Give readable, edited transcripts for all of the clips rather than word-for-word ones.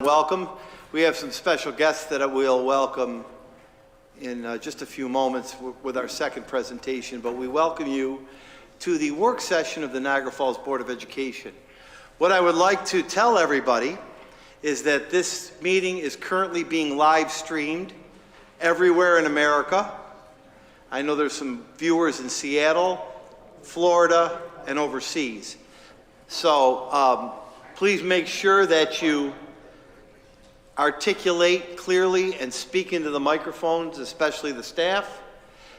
Welcome. We have some special guests that we'll welcome in just a few moments with our second presentation, but we welcome you to the work session of the Niagara Falls Board of Education. What I would like to tell everybody is that this meeting is currently being live streamed everywhere in America. I know there's some viewers in Seattle, Florida, and overseas. So please make sure that you articulate clearly and speak into the microphones, especially the staff,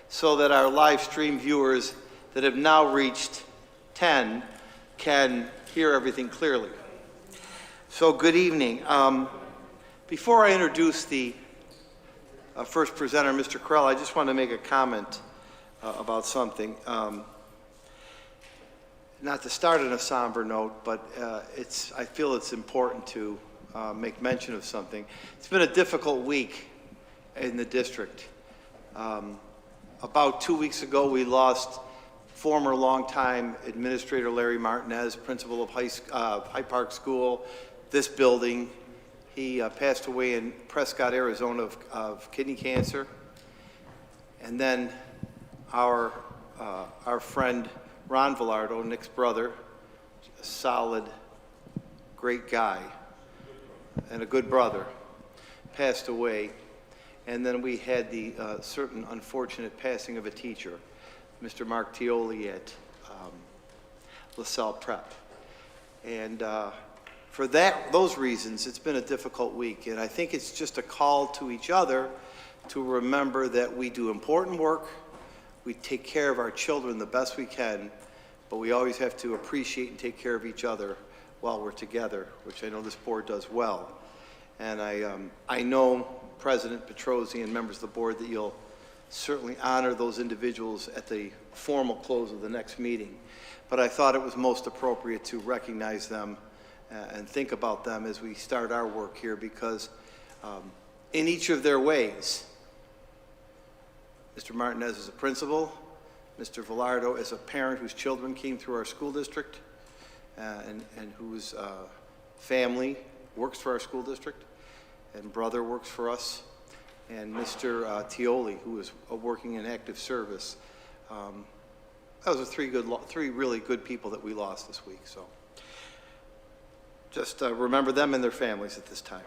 so that our live stream viewers that have now reached 10 can hear everything clearly. So good evening. Before I introduce the first presenter, Mr. Krell, I just want to make a comment about something. Not to start on a somber note, but I feel it's important to make mention of something. It's been a difficult week in the district. About 2 weeks ago, we lost former longtime administrator Larry Martinez, principal of Hyde Park School, this building. He passed away in Prescott, Arizona of kidney cancer. And then our friend Ron Villardo, Nick's brother, a solid, great guy, and a good brother, passed away. And then we had the certain unfortunate passing of a teacher, Mr. Mark Tioli at LaSalle Prep. And for those reasons, it's been a difficult week. And I think it's just a call to each other to remember that we do important work, we take care of our children the best we can, but we always have to appreciate and take care of each other while we're together, which I know this board does well. And I know President Petrosi and members of the board that you'll certainly honor those individuals at the formal close of the next meeting. But I thought it was most appropriate to recognize them and think about them as we start our work here, because in each of their ways, Mr. Martinez is a principal, Mr. Villardo is a parent whose children came through our school district and whose family works for our school district, and brother works for us, and Mr. Tioli, who is working in active service. Those are three really good people that we lost this week. So just remember them and their families at this time.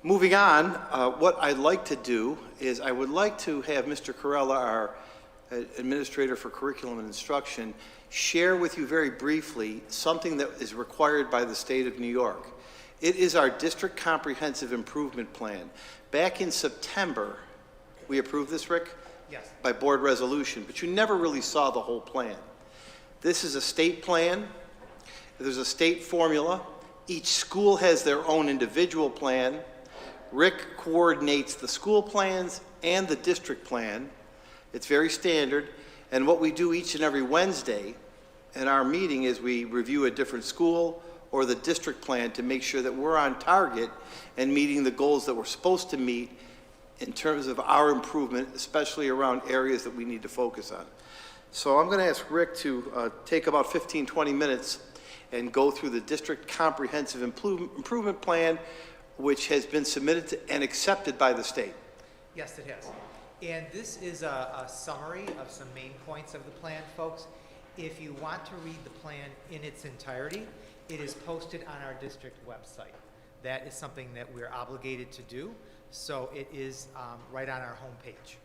Moving on, what I'd like to do is I would like to have Mr. Corella, our Administrator for Curriculum and Instruction, share with you very briefly something that is required by the state of New York. It is our District Comprehensive Improvement Plan. Back in September, we approved this, Rick? Yes. By board resolution, but you never really saw the whole plan. This is a state plan. There's a state formula. Each school has their own individual plan. Rick coordinates the school plans and the district plan. It's very standard. And what we do each and every Wednesday in our meeting is we review a different school or the district plan to make sure that we're on target and meeting the goals that we're supposed to meet in terms of our improvement, especially around areas that we need to focus on. So I'm going to ask Rick to take about 15-20 minutes and go through the District Comprehensive Improvement Plan, which has been submitted to and accepted by the state. Yes, it has. And this is a summary of some main points of the plan, folks. If you want to read the plan in its entirety, it is posted on our district website. That is something that we're obligated to do, so it is right on our homepage.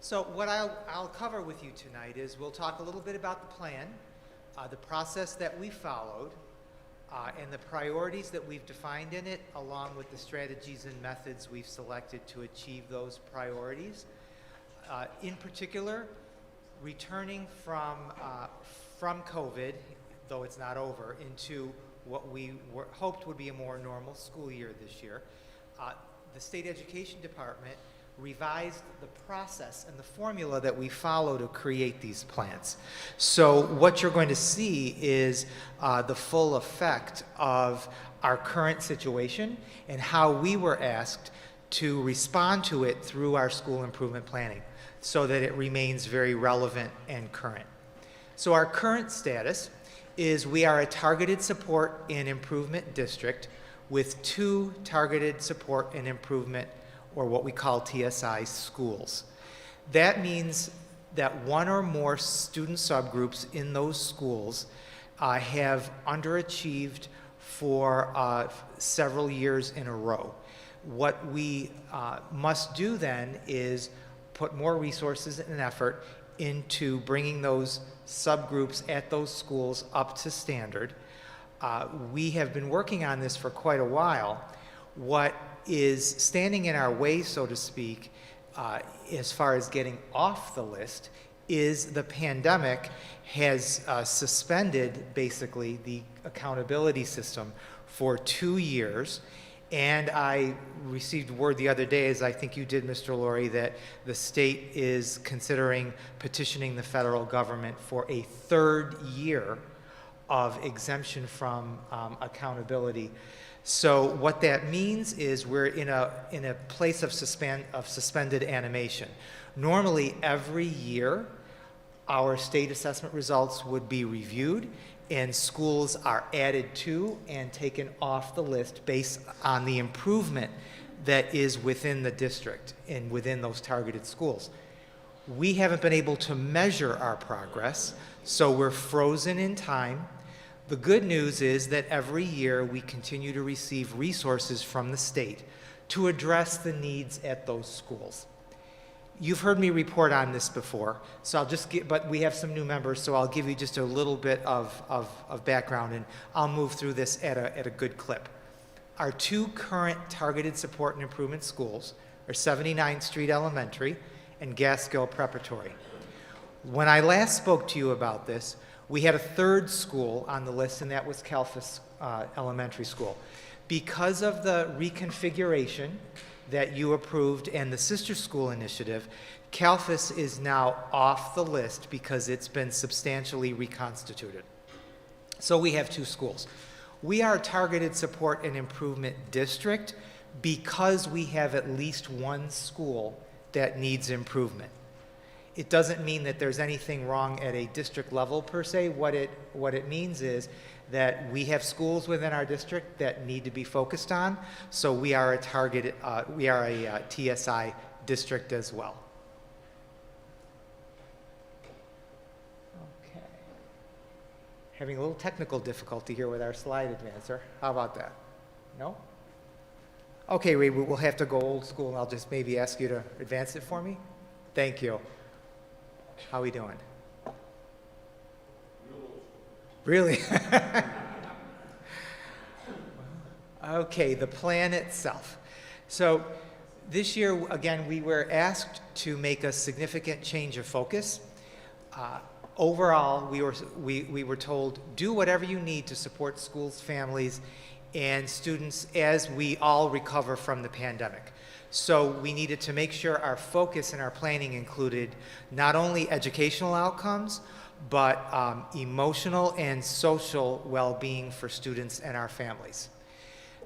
So what I'll cover with you tonight is we'll talk a little bit about the plan, the process that we followed, and the priorities that we've defined in it, along with the strategies and methods we've selected to achieve those priorities. In particular, returning from COVID, though it's not over, into what we hoped would be a more normal school year this year. The State Education Department revised the process and the formula that we follow to create these plans. So what you're going to see is the full effect of our current situation and how we were asked to respond to it through our school improvement planning so that it remains very relevant and current. So our current status is we are a targeted support and improvement district with 2 targeted support and improvement, or what we call TSI, schools. That means that 1 or more student subgroups in those schools have underachieved for several years in a row. What we must do then is put more resources and effort into bringing those subgroups at those schools up to standard. We have been working on this for quite a while. What is standing in our way, so to speak, as far as getting off the list, is the pandemic has suspended basically the accountability system for 2 years. And I received word the other day, as I think you did, Mr. Laurie, that the state is considering petitioning the federal government for a 3rd year of exemption from accountability. So what that means is we're in a place of suspended animation. Normally, every year, our state assessment results would be reviewed, and schools are added to and taken off the list based on the improvement that is within the district and within those targeted schools. We haven't been able to measure our progress, so we're frozen in time. The good news is that every year we continue to receive resources from the state to address the needs at those schools. You've heard me report on this before, so I'll just but we have some new members, so I'll give you just a little bit of background, and I'll move through this at a good clip. Our 2 current targeted support and improvement schools are 79th Street Elementary and Gaskill Preparatory. When I last spoke to you about this, we had a 3rd school on the list, and that was Calfus Elementary School. Because of the reconfiguration that you approved and the sister school initiative, Calfus is now off the list because it's been substantially reconstituted. So we have 2 schools. We are a targeted support and improvement district because we have at least 1 school that needs improvement. It doesn't mean that there's anything wrong at a district level per se. What it means is that we have schools within our district that need to be focused on, so we are a targeted, we are a TSI district as well. Okay. Having a little technical difficulty here with our slide advancer. How about that? No? Okay, we'll have to go old school, and I'll just maybe ask you to advance it for me. Thank you. How are we doing? Really? Okay, the plan itself. So this year, again, we were asked to make a significant change of focus. Overall, we were told, do whatever you need to support schools, families, and students as we all recover from the pandemic. So we needed to make sure our focus and our planning included not only educational outcomes, but emotional and social well-being for students and our families.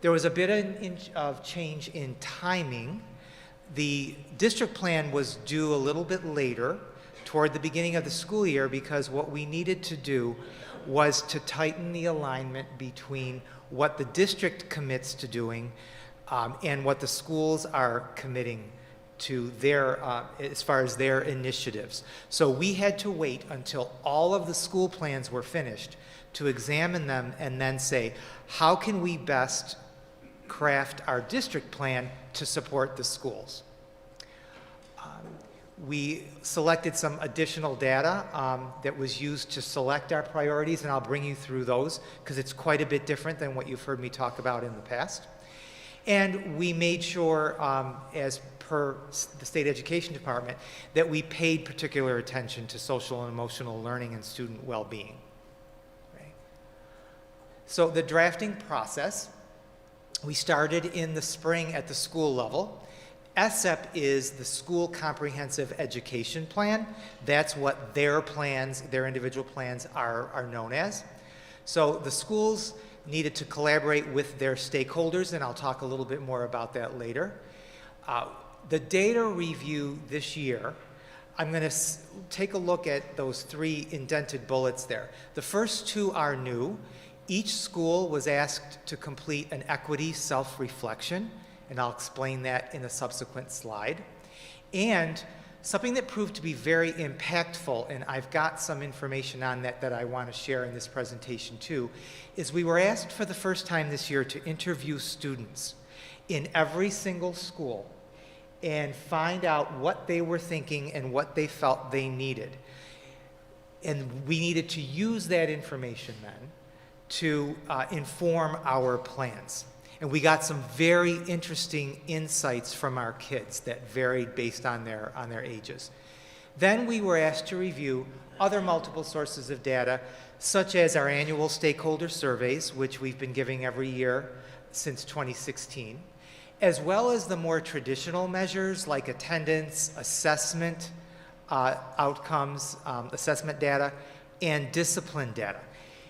There was a bit of change in timing. The district plan was due a little bit later, toward the beginning of the school year, because what we needed to do was to tighten the alignment between what the district commits to doing and what the schools are committing to their, as far as their initiatives. So we had to wait until all of the school plans were finished to examine them and then say, how can we best craft our district plan to support the schools? We selected some additional data that was used to select our priorities, and I'll bring you through those because it's quite a bit different than what you've heard me talk about in the past. And we made sure, as per the State Education Department, that we paid particular attention to social and emotional learning and student well-being. Right? So the drafting process, we started in the spring at the school level. SEP is the School Comprehensive Education Plan. That's what their plans, their individual plans are known as. So the schools needed to collaborate with their stakeholders, and I'll talk a little bit more about that later. The data review this year I'm going to take a look at those 3 indented bullets there. The first 2 are new. Each school was asked to complete an equity self-reflection, and I'll explain that in a subsequent slide. And something that proved to be very impactful, and I've got some information on that that I want to share in this presentation too, is we were asked for the first time this year to interview students in every single school and find out what they were thinking and what they felt they needed. And we needed to use that information then to inform our plans. And we got some very interesting insights from our kids that varied based on their ages. Then we were asked to review other multiple sources of data, such as our annual stakeholder surveys, which we've been giving every year since 2016, as well as the more traditional measures like attendance, assessment outcomes, assessment data, and discipline data.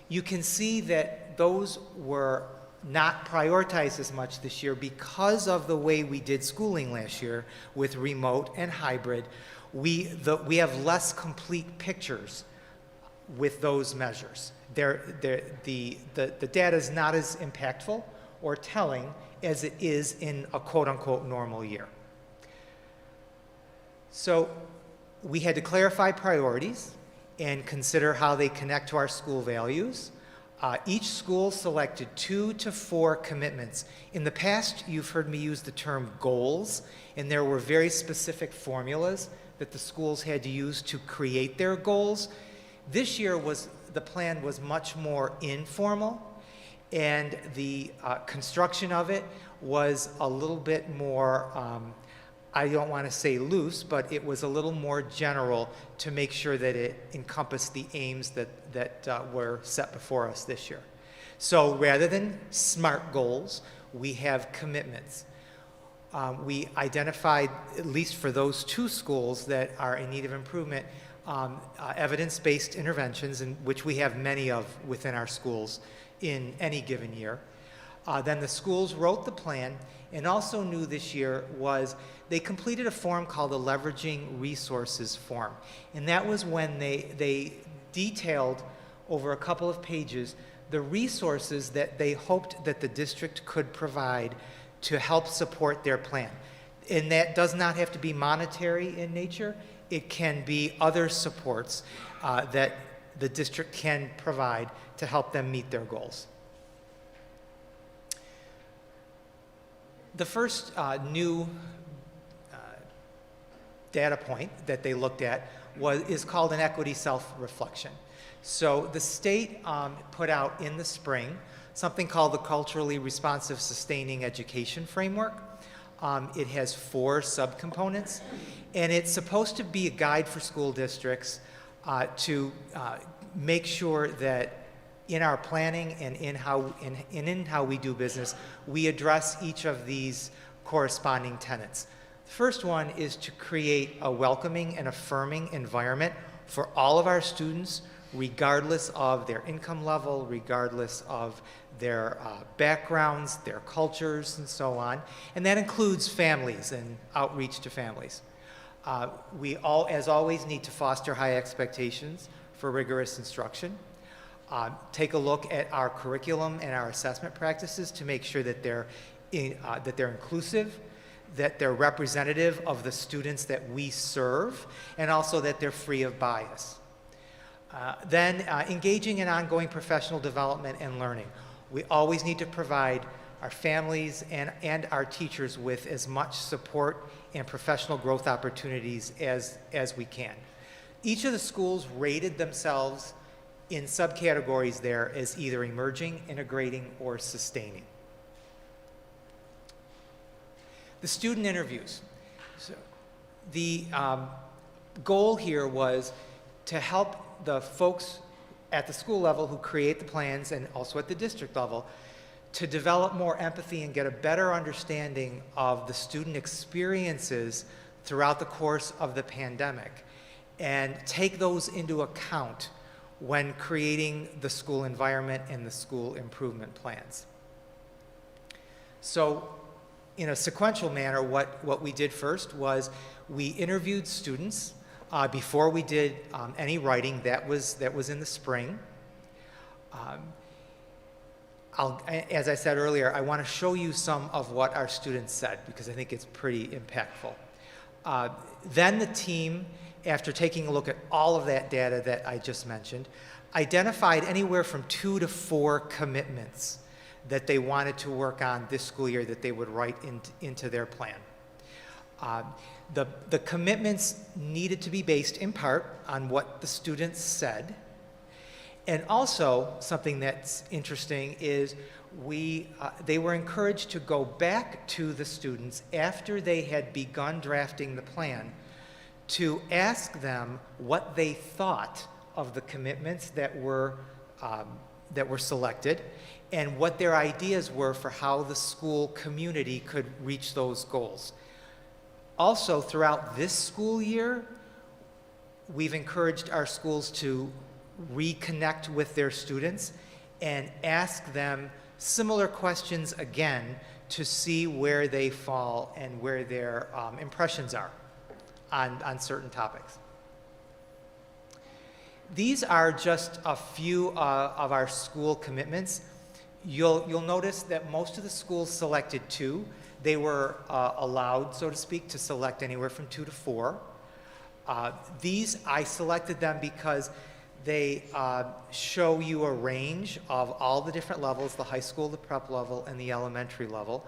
You can see that those were not prioritized as much this year because of the way we did schooling last year with remote and hybrid. We have less complete pictures with those measures. The data is not as impactful or telling as it is in a quote-unquote normal year. So we had to clarify priorities and consider how they connect to our school values. Each school selected 2 to 4 commitments. In the past, you've heard me use the term goals, and there were very specific formulas that the schools had to use to create their goals. This year the plan was much more informal, and the construction of it was a little bit more, I don't want to say loose, but it was a little more general to make sure that it encompassed the aims that were set before us this year. So rather than SMART goals, we have commitments. We identified, at least for those 2 schools that are in need of improvement, evidence-based interventions, which we have many of within our schools in any given year. Then the schools wrote the plan, and also new this year was they completed a form called the Leveraging Resources form. And that was when they detailed over a couple of pages the resources that they hoped that the district could provide to help support their plan. And that does not have to be monetary in nature. It can be other supports that the district can provide to help them meet their goals. The first new data point that they looked at is called an equity self-reflection. So the state put out in the spring something called the Culturally Responsive Sustaining Education Framework. It has 4 subcomponents, and it's supposed to be a guide for school districts to make sure that in our planning and in how we do business, we address each of these corresponding tenets. The first one is to create a welcoming and affirming environment for all of our students, regardless of their income level, regardless of their backgrounds, their cultures, and so on. And that includes families and outreach to families. We all, as always, need to foster high expectations for rigorous instruction. Take a look at our curriculum and our assessment practices to make sure that they're inclusive, that they're representative of the students that we serve, and also that they're free of bias. Then engaging in ongoing professional development and learning. We always need to provide our families and our teachers with as much support and professional growth opportunities as we can. Each of the schools rated themselves in subcategories there as either emerging, integrating, or sustaining. The student interviews. So the goal here was to help the folks at the school level who create the plans and also at the district level to develop more empathy and get a better understanding of the student experiences throughout the course of the pandemic and take those into account when creating the school environment and the school improvement plans. So in a sequential manner, what we did first was we interviewed students before we did any writing. That was in the spring. As I said earlier, I want to show you some of what our students said because I think it's pretty impactful. Then the team, after taking a look at all of that data that I just mentioned, identified anywhere from 2 to 4 commitments that they wanted to work on this school year that they would write into their plan. The commitments needed to be based in part on what the students said. And also, something that's interesting is they were encouraged to go back to the students after they had begun drafting the plan to ask them what they thought of the commitments that were selected and what their ideas were for how the school community could reach those goals. Also, throughout this school year, we've encouraged our schools to reconnect with their students and ask them similar questions again to see where they fall and where their impressions are on certain topics. These are just a few of our school commitments. You'll notice that most of the schools selected 2. They were allowed, so to speak, to select anywhere from 2 to 4. These, I selected them because they show you a range of all the different levels, the high school, the prep level, and the elementary level.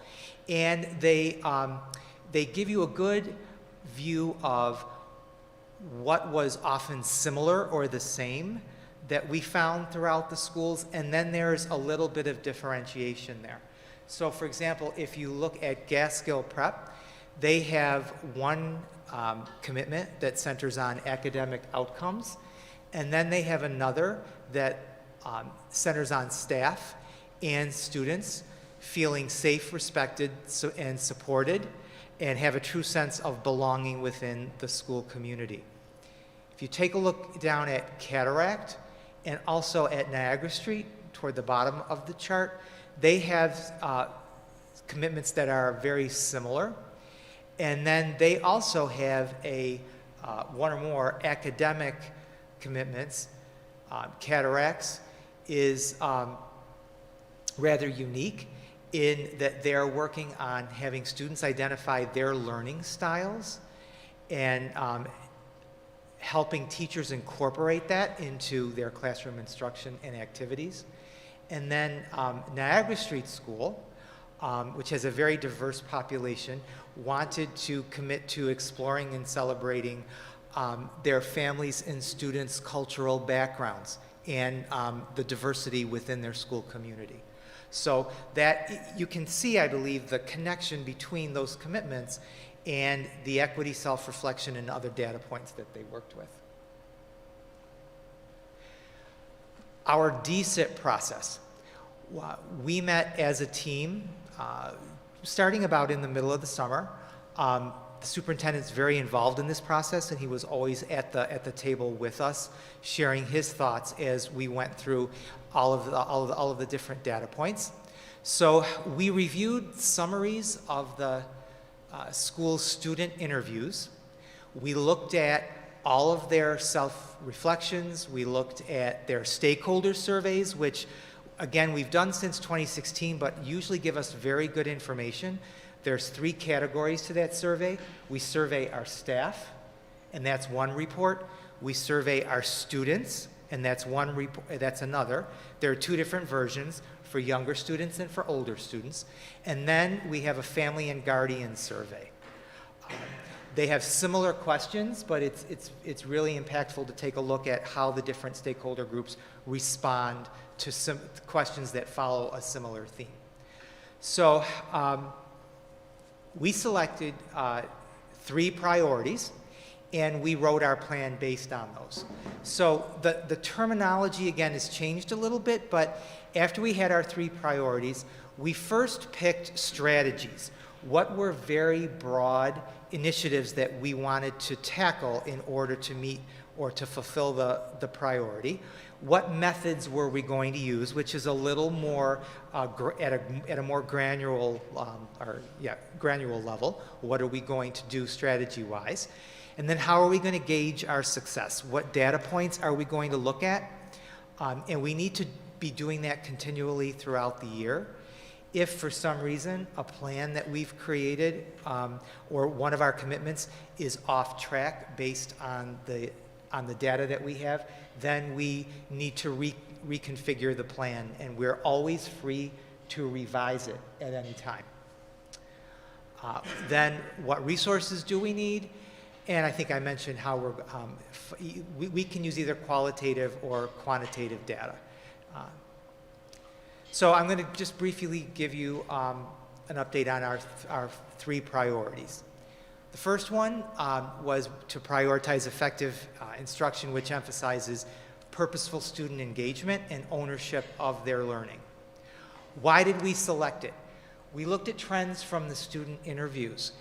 And they give you a good view of what was often similar or the same that we found throughout the schools, and then there's a little bit of differentiation there. So for example, if you look at Gaskill Prep, they have one commitment that centers on academic outcomes, and then they have another that centers on staff and students feeling safe, respected, and supported, and have a true sense of belonging within the school community. If you take a look down at Cataract and also at Niagara Street, toward the bottom of the chart, they have commitments that are very similar. And then they also have one or more academic commitments. Cataracts is rather unique in that they're working on having students identify their learning styles and helping teachers incorporate that into their classroom instruction and activities. And then Niagara Street School, which has a very diverse population, wanted to commit to exploring and celebrating their families' and students' cultural backgrounds and the diversity within their school community. So that you can see, I believe, the connection between those commitments and the equity, self-reflection, and other data points that they worked with. Our DSIT process. We met as a team starting about in the middle of the summer. The superintendent's very involved in this process, and he was always at the table with us, sharing his thoughts as we went through all of the different data points. So we reviewed summaries of the school student interviews. We looked at all of their self-reflections. We looked at their stakeholder surveys, which, again, we've done since 2016, but usually give us very good information. There's 3 categories to that survey. We survey our staff, and that's one report. We survey our students, and that's another. There are 2 different versions for younger students and for older students. And then we have a family and guardian survey. They have similar questions, but it's really impactful to take a look at how the different stakeholder groups respond to some questions that follow a similar theme. So we selected 3 priorities, and we wrote our plan based on those. So the terminology, again, has changed a little bit, but after we had our 3 priorities, we first picked strategies. What were very broad initiatives that we wanted to tackle in order to meet or to fulfill the priority? What methods were we going to use, which is a little more at a more granular level? What are we going to do strategy-wise? And then how are we going to gauge our success? What data points are we going to look at? And we need to be doing that continually throughout the year. If for some reason a plan that we've created or one of our commitments is off track based on the data that we have, then we need to reconfigure the plan, and we're always free to revise it at any time. Then what resources do we need? And I think I mentioned how we can use either qualitative or quantitative data. So I'm going to just briefly give you an update on our 3 priorities. The first one was to prioritize effective instruction, which emphasizes purposeful student engagement and ownership of their learning. Why did we select it? We looked at trends from the student interviews,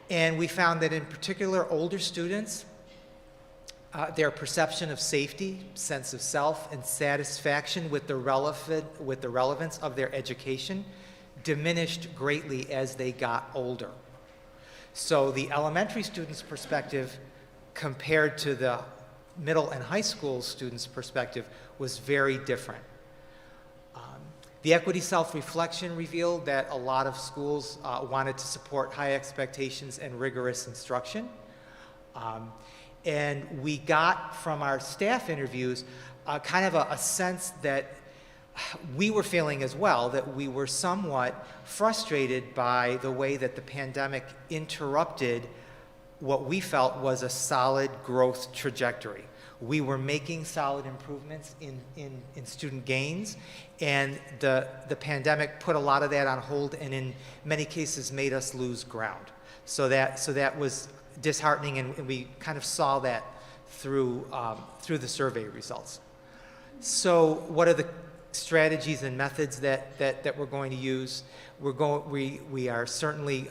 and we found that in particular older students, their perception of safety, sense of self, and satisfaction with the relevance of their education diminished greatly as they got older. So the elementary students' perspective compared to the middle and high school students' perspective was very different. The equity self-reflection revealed that a lot of schools wanted to support high expectations and rigorous instruction. And we got from our staff interviews kind of a sense that we were feeling as well, that we were somewhat frustrated by the way that the pandemic interrupted what we felt was a solid growth trajectory. We were making solid improvements in student gains, and the pandemic put a lot of that on hold and in many cases made us lose ground. So that was disheartening, and we kind of saw that through the survey results. So what are the strategies and methods that we're going to use? We are certainly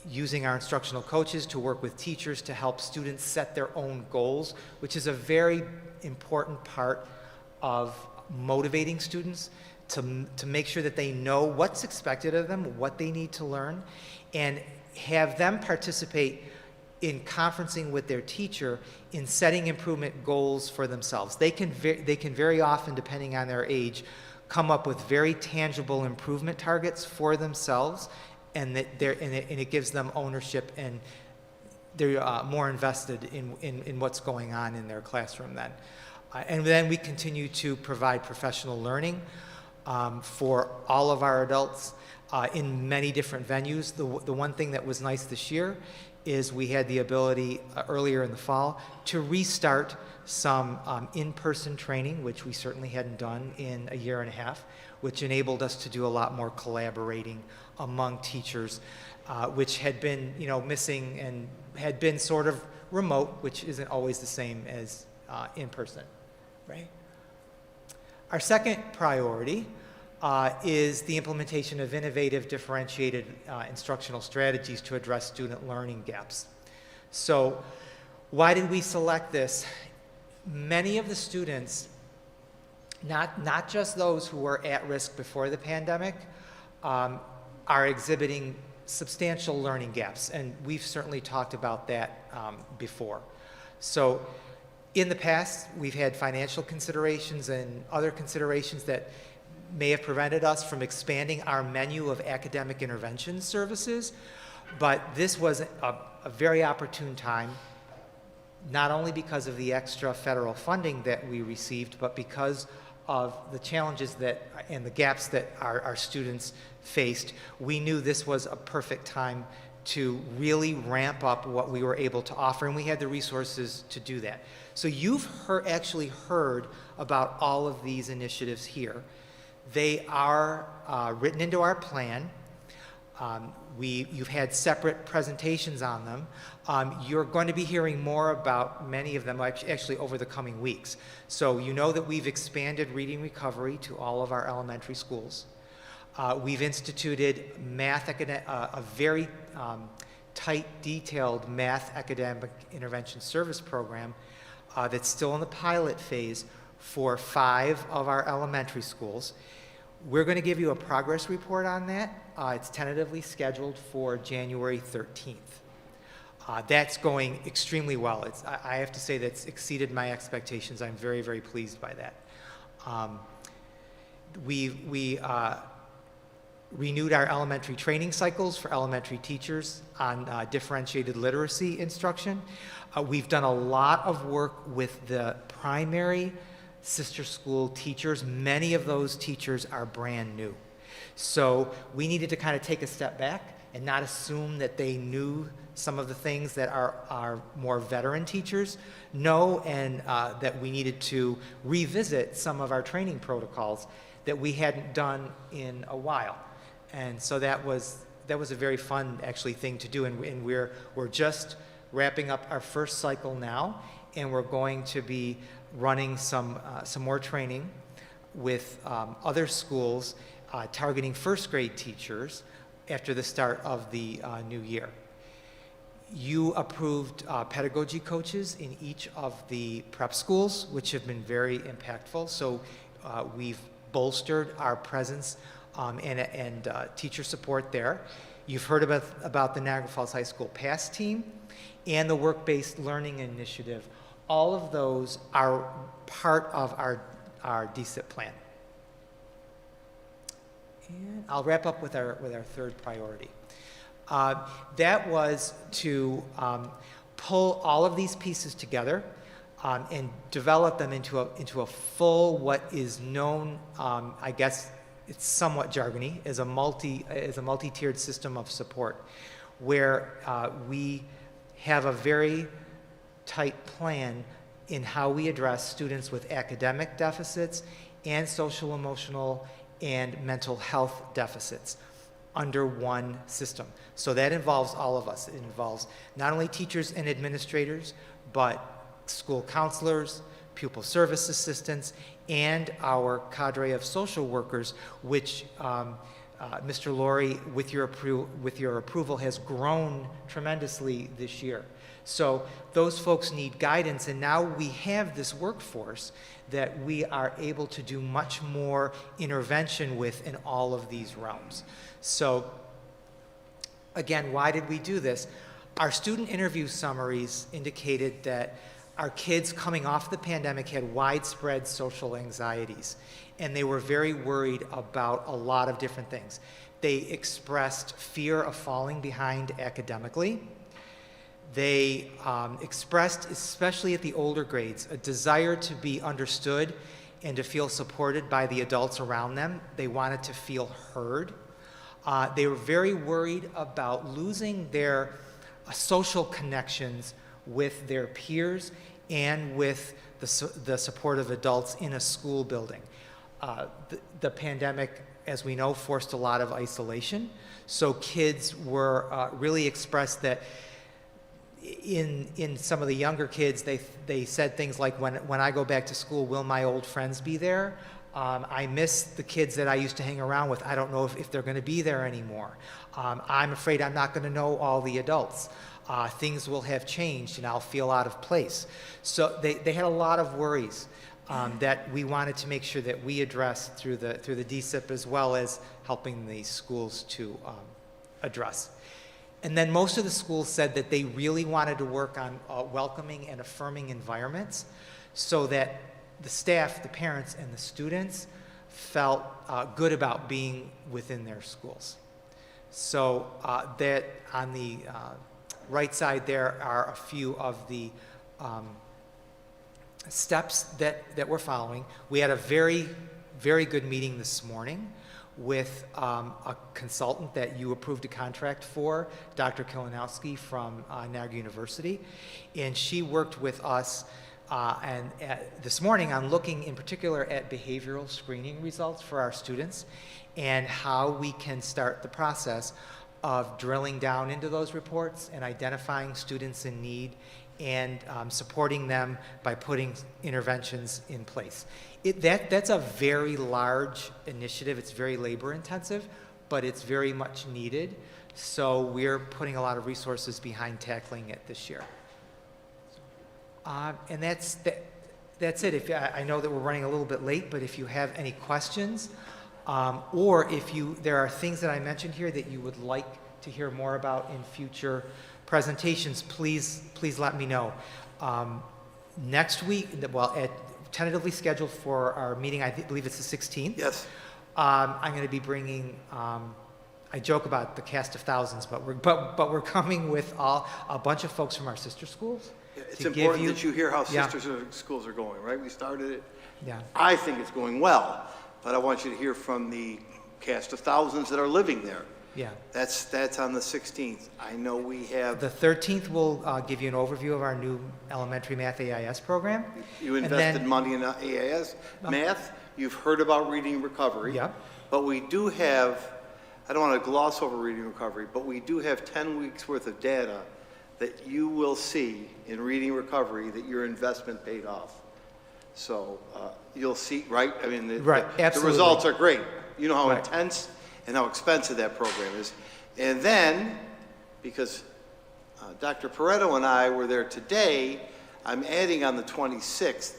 using our instructional coaches to work with teachers to help students set their own goals, which is a very important part of motivating students to make sure that they know what's expected of them, what they need to learn, and have them participate in conferencing with their teacher in setting improvement goals for themselves. They can very often, depending on their age, come up with very tangible improvement targets for themselves, and it gives them ownership, and they're more invested in what's going on in their classroom then. And then we continue to provide professional learning for all of our adults in many different venues. The one thing that was nice this year is we had the ability earlier in the fall to restart some in-person training, which we certainly hadn't done in a year and a half, which enabled us to do a lot more collaborating among teachers, which had been missing and had been sort of remote, which isn't always the same as in person, right? Our second priority is the implementation of innovative, differentiated instructional strategies to address student learning gaps. So why did we select this? Many of the students, not just those who were at risk before the pandemic, are exhibiting substantial learning gaps, and we've certainly talked about that before. So in the past, we've had financial considerations and other considerations that may have prevented us from expanding our menu of academic intervention services, but this was a very opportune time, not only because of the extra federal funding that we received, but because of the challenges and the gaps that our students faced. We knew this was a perfect time to really ramp up what we were able to offer, and we had the resources to do that. So you've actually heard about all of these initiatives here. They are written into our plan. You've had separate presentations on them. You're going to be hearing more about many of them actually over the coming weeks. So you know that we've expanded reading recovery to all of our elementary schools. We've instituted a very tight, detailed math academic intervention service program that's still in the pilot phase for 5 of our elementary schools. We're going to give you a progress report on that. It's tentatively scheduled for January 13th. That's going extremely well. I have to say that's exceeded my expectations. I'm very, very pleased by that. We renewed our elementary training cycles for elementary teachers on differentiated literacy instruction. We've done a lot of work with the primary sister school teachers. Many of those teachers are brand new. So we needed to kind of take a step back and not assume that they knew some of the things that our more veteran teachers know, and that we needed to revisit some of our training protocols that we hadn't done in a while. And so that was a very fun, actually, thing to do. And we're just wrapping up our first cycle now, and we're going to be running some more training with other schools targeting first grade teachers after the start of the new year. You approved pedagogy coaches in each of the prep schools, which have been very impactful. So we've bolstered our presence and teacher support there. You've heard about the Niagara Falls High School PASS team and the Work-Based Learning Initiative. All of those are part of our DSIP plan. And I'll wrap up with our third priority. That was to pull all of these pieces together and develop them into a full, what is known, I guess it's somewhat jargony, as a multi-tiered system of support, where we have a very tight plan in how we address students with academic deficits and social, emotional, and mental health deficits under one system. So that involves all of us. It involves not only teachers and administrators, but school counselors, pupil service assistants, and our cadre of social workers, which Mr. Laurie, with your approval, has grown tremendously this year. So those folks need guidance, and now we have this workforce that we are able to do much more intervention with in all of these realms. So again, why did we do this? Our student interview summaries indicated that our kids coming off the pandemic had widespread social anxieties, and they were very worried about a lot of different things. They expressed fear of falling behind academically. They expressed, especially at the older grades, a desire to be understood and to feel supported by the adults around them. They wanted to feel heard. They were very worried about losing their social connections with their peers and with the supportive adults in a school building. The pandemic, as we know, forced a lot of isolation. So kids were really expressed that in some of the younger kids, they said things like, when I go back to school, will my old friends be there? I miss the kids that I used to hang around with. I don't know if they're going to be there anymore. I'm afraid I'm not going to know all the adults. Things will have changed and I'll feel out of place. So they had a lot of worries that we wanted to make sure that we addressed through the DSIP, as well as helping the schools to address. And then most of the schools said that they really wanted to work on welcoming and affirming environments so that the staff, the parents, and the students felt good about being within their schools. So that on the right side there are a few of the steps that we're following. We had a very, very good meeting this morning with a consultant that you approved a contract for, Dr. Kilinowski from Niagara University, and she worked with us this morning on looking in particular at behavioral screening results for our students and how we can start the process of drilling down into those reports and identifying students in need and supporting them by putting interventions in place. That's a very large initiative. It's very labor intensive, but it's very much needed. So we're putting a lot of resources behind tackling it this year. And that's it. I know that we're running a little bit late, but if you have any questions, or if there are things that I mentioned here that you would like to hear more about in future presentations, please let me know. Next week, tentatively scheduled for our meeting, I believe it's the 16th. Yes. I'm going to be bringing, I joke about the cast of thousands, but we're coming with a bunch of folks from our sister schools. Yeah, it's to give important you- that you hear how Yeah. sister schools are going, right? We started it. Yeah. I think it's going well, but I want you to hear from the cast of thousands that are living there. Yeah. That's on the 16th. I know we have, The 13th will give you an overview of our new elementary math AIS program. you and invested then- money in AIS, math, you've heard about reading recovery. Yeah. But we do have, I don't want to gloss over reading recovery, but we do have 10 weeks worth of data that you will see in reading recovery that your investment paid off. So you'll see, right? I mean, Right, the absolutely. results are great. You know how Right. intense and how expensive that program is. And then, because Dr. Pareto and I were there today, I'm adding on the 26th,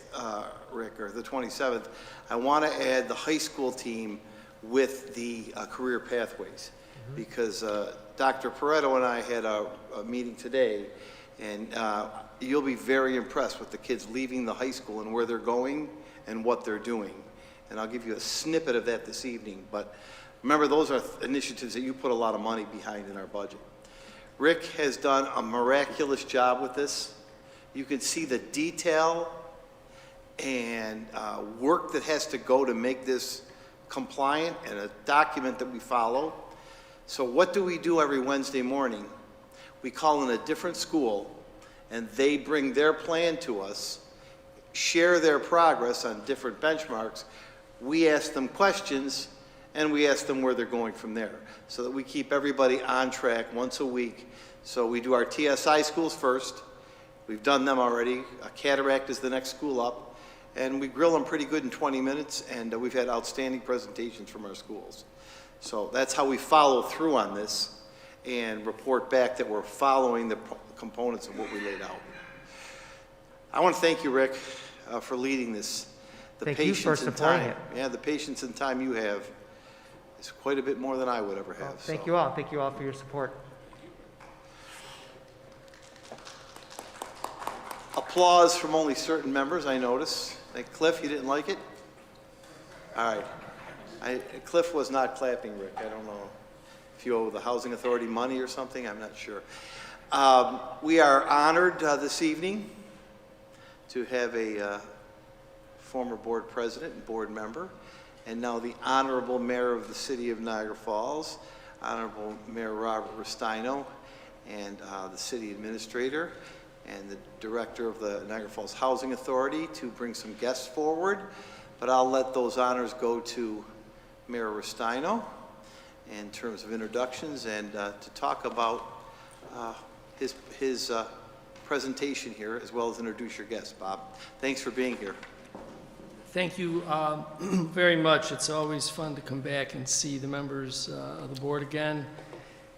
Rick, or the 27th, I want to add the high school team with the career pathways. Because Dr. Pareto and I had a meeting today, and you'll be very impressed with the kids leaving the high school and where they're going and what they're doing. And I'll give you a snippet of that this evening. But remember, those are initiatives that you put a lot of money behind in our budget. Rick has done a miraculous job with this. You can see the detail and work that has to go to make this compliant and a document that we follow. So what do we do every Wednesday morning? We call in a different school, and they bring their plan to us, share their progress on different benchmarks. We ask them questions, and we ask them where they're going from there, so that we keep everybody on track once a week. So we do our TSI schools first. We've done them already. Cataract is the next school up, and we grill them pretty good in 20 minutes, and we've had outstanding presentations from our schools. So that's how we follow through on this and report back that we're following the components of what we laid out. I want to thank you, Rick, for leading this. The Thank you for patience and supporting time. it. Yeah, the patience and time you have is quite a bit more than I would ever have. Thank so. you all. Thank you all for your support. Applause from only certain members, I notice. Like Cliff, you didn't like it? All right. Cliff was not clapping, Rick. I don't know if you owe the Housing Authority money or something. I'm not sure. We are honored this evening to have a former board president and board member, and now the Honorable Mayor of the City of Niagara Falls, Honorable Mayor Robert Rustino, and the City Administrator and the Director of the Niagara Falls Housing Authority to bring some guests forward. But I'll let those honors go to Mayor Rustino in terms of introductions and to talk about his presentation here, as well as introduce your guests. Bob, thanks for being here. Thank you very much. It's always fun to come back and see the members of the board again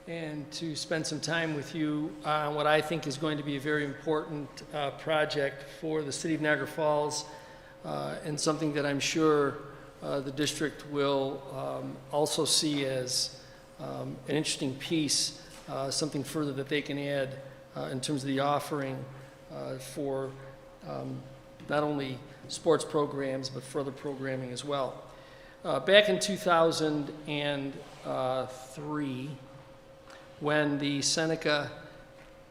and to spend some time with you on what I think is going to be a very important project for the City of Niagara Falls and something that I'm sure the district will also see as an interesting piece, something further that they can add in terms of the offering for not only sports programs, but further programming as well. Back in 2003, when the Seneca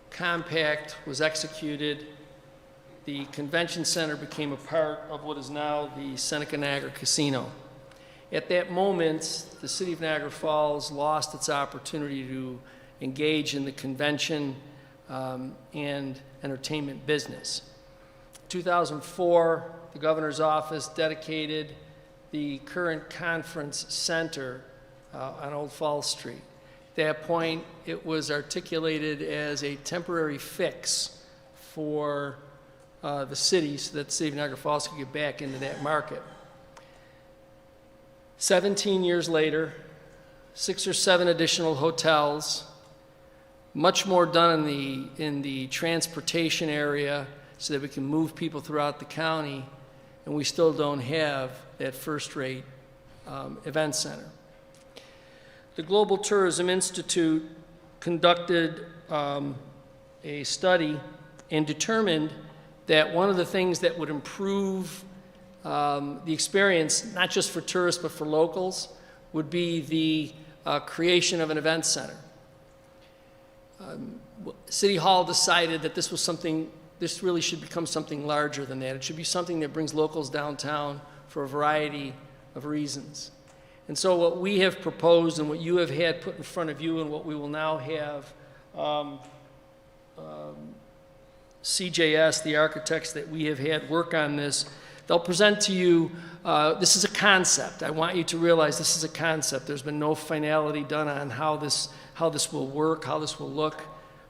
Compact was executed, the convention center became a part of what is now the Seneca Niagara Casino. At that moment, the City of Niagara Falls lost its opportunity to engage in the convention and entertainment business. 2004, the governor's office dedicated the current conference center on Old Falls Street. At that point, it was articulated as a temporary fix for the city so that the City of Niagara Falls could get back into that market. 17 years later, 6 or 7 additional hotels, much more done in the transportation area so that we can move people throughout the county, and we still don't have that first-rate event center. The Global Tourism Institute conducted a study and determined that one of the things that would improve the experience, not just for tourists but for locals, would be the creation of an event center. City Hall decided that this really should become something larger than that. It should be something that brings locals downtown for a variety of reasons. And so what we have proposed and what you have had put in front of you and what we will now have CJS, the architects that we have had work on this, they'll present to you, this is a concept. I want you to realize this is a concept. There's been no finality done on how this will work, how this will look.